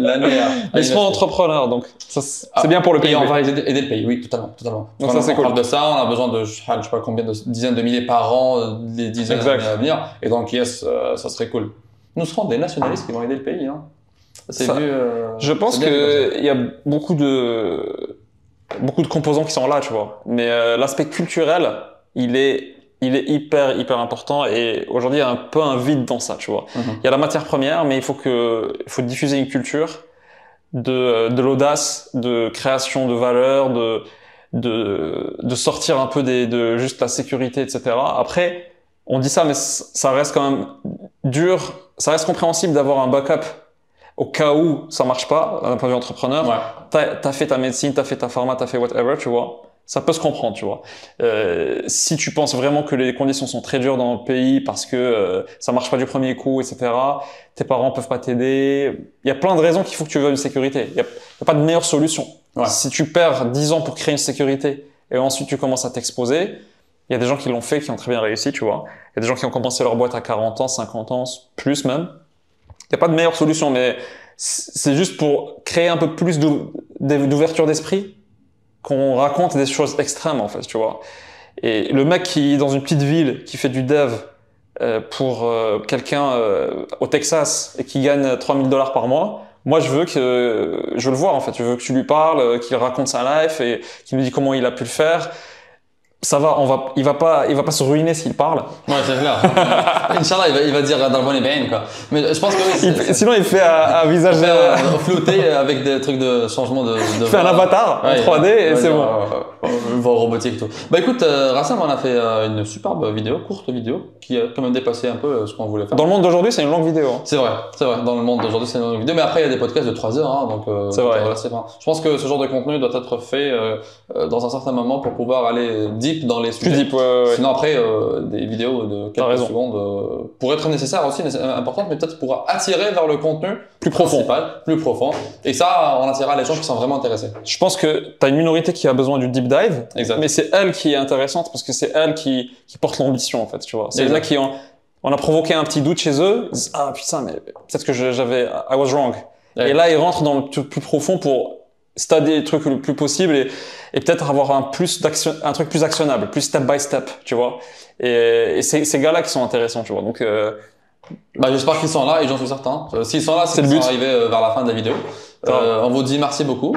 l'année. Ils seront entrepreneurs donc ça c'est bien pour le pays. Et on va aider le pays, oui, totalement. Donc ça c'est cool. On parle de ça, on a besoin de je sais pas combien de dizaines de milliers par an les 10 années à venir. Et donc, yes, ça serait cool. Nous serons des nationalistes qui vont aider le pays. Hein. Je pense qu'il y a beaucoup de composants qui sont là, tu vois. Mais l'aspect culturel, il est hyper important. Et aujourd'hui, il y a un peu un vide dans ça, tu vois. Il y a la matière première, mais il faut diffuser une culture de l'audace, de création de valeur, de sortir un peu de juste la sécurité, etc. Après, on dit ça, mais ça reste quand même dur. Ça reste compréhensible d'avoir un backup au cas où ça marche pas, d'un point de vue entrepreneur. Ouais. T'as fait ta médecine, t'as fait ta pharma, t'as fait whatever, tu vois. Ça peut se comprendre, tu vois. Si tu penses vraiment que les conditions sont très dures dans le pays parce que ça marche pas du premier coup, etc. Tes parents peuvent pas t'aider. Il y a plein de raisons qu'il faut que tu veuilles une sécurité. Il y a pas de meilleure solution. Ouais. Si tu perds 10 ans pour créer une sécurité et ensuite tu commences à t'exposer, il y a des gens qui l'ont fait, qui ont très bien réussi, tu vois. Il y a des gens qui ont commencé leur boîte à 40 ans, 50 ans, plus même. Il n'y a pas de meilleure solution, mais c'est juste pour créer un peu plus d'ouverture d'esprit qu'on raconte des choses extrêmes, en fait, tu vois. Et le mec qui est dans une petite ville, qui fait du dev pour quelqu'un au Texas et qui gagne $3000 par mois, moi, je veux le voir, en fait. Je veux que tu lui parles, qu'il raconte sa life et qu'il me dise comment il a pu le faire. Ça va, il va pas se ruiner s'il parle. Ouais, c'est clair. Inch'Allah, il va dire dans le bon et bien, quoi. Mais je pense que oui. Sinon, il fait un visage flouté avec des trucs de changement de il fait un avatar en 3D et c'est bon. Voix robotique, tout. Bah écoute, Rassem, on a fait une superbe vidéo, courte vidéo, qui a quand même dépassé un peu ce qu'on voulait faire. Dans le monde d'aujourd'hui, c'est une longue vidéo. C'est vrai. Dans le monde d'aujourd'hui, c'est une longue vidéo. Mais après, il y a des podcasts de 3 heures, hein, donc c'est vrai. Je pense que ce genre de contenu doit être fait dans un certain moment pour pouvoir aller deep dans les sujets. Plus deep, ouais. Sinon après, des vidéos de quelques secondes pourraient être nécessaires aussi, importantes, mais peut-être pour attirer vers le contenu plus profond. Et ça, on attirera les gens qui sont vraiment intéressés. Je pense que tu as une minorité qui a besoin du deep dive, mais c'est elle qui est intéressante parce que c'est elle qui porte l'ambition, en fait, tu vois. C'est là qui on a provoqué un petit doute chez eux. Ils disent, ah putain, mais peut-être que I was wrong. Ouais. Et là, ils rentrent dans le plus profond pour studier les trucs le plus possible et peut-être avoir un truc plus actionnable, plus step by step, tu vois. Et ces gars-là qui sont intéressants, tu vois. Donc, j'espère qu'ils sont là et j'en suis certain. S'ils sont là, c'est qu'ils sont arrivés vers la fin de la vidéo. On vous dit merci beaucoup.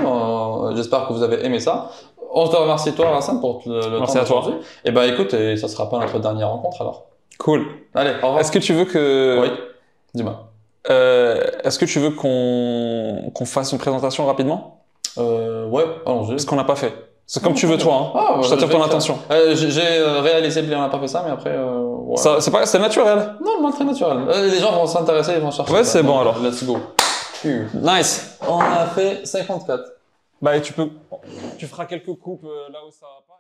J'espère que vous avez aimé ça. On te remercie toi, Rassem, pour le temps. Merci à toi. Et écoute, ça sera pas notre dernière rencontre alors. Cool. Allez, au revoir. Est-ce que tu veux que... Oui, dis-moi. Est-ce que tu veux qu'on fasse une présentation rapidement? Ouais, allons-y. Ce qu'on n'a pas fait. C'est comme tu veux toi, hein. Je t'attire ton attention. J'ai réalisé, on n'a pas fait ça, mais après, ouais. C'est naturel. Non, très naturel. Les gens vont s'intéresser, ils vont chercher. Ouais, c'est bon alors. Let's go. Nice. On a fait 54. Bah, tu feras quelques coupes là où ça va pas.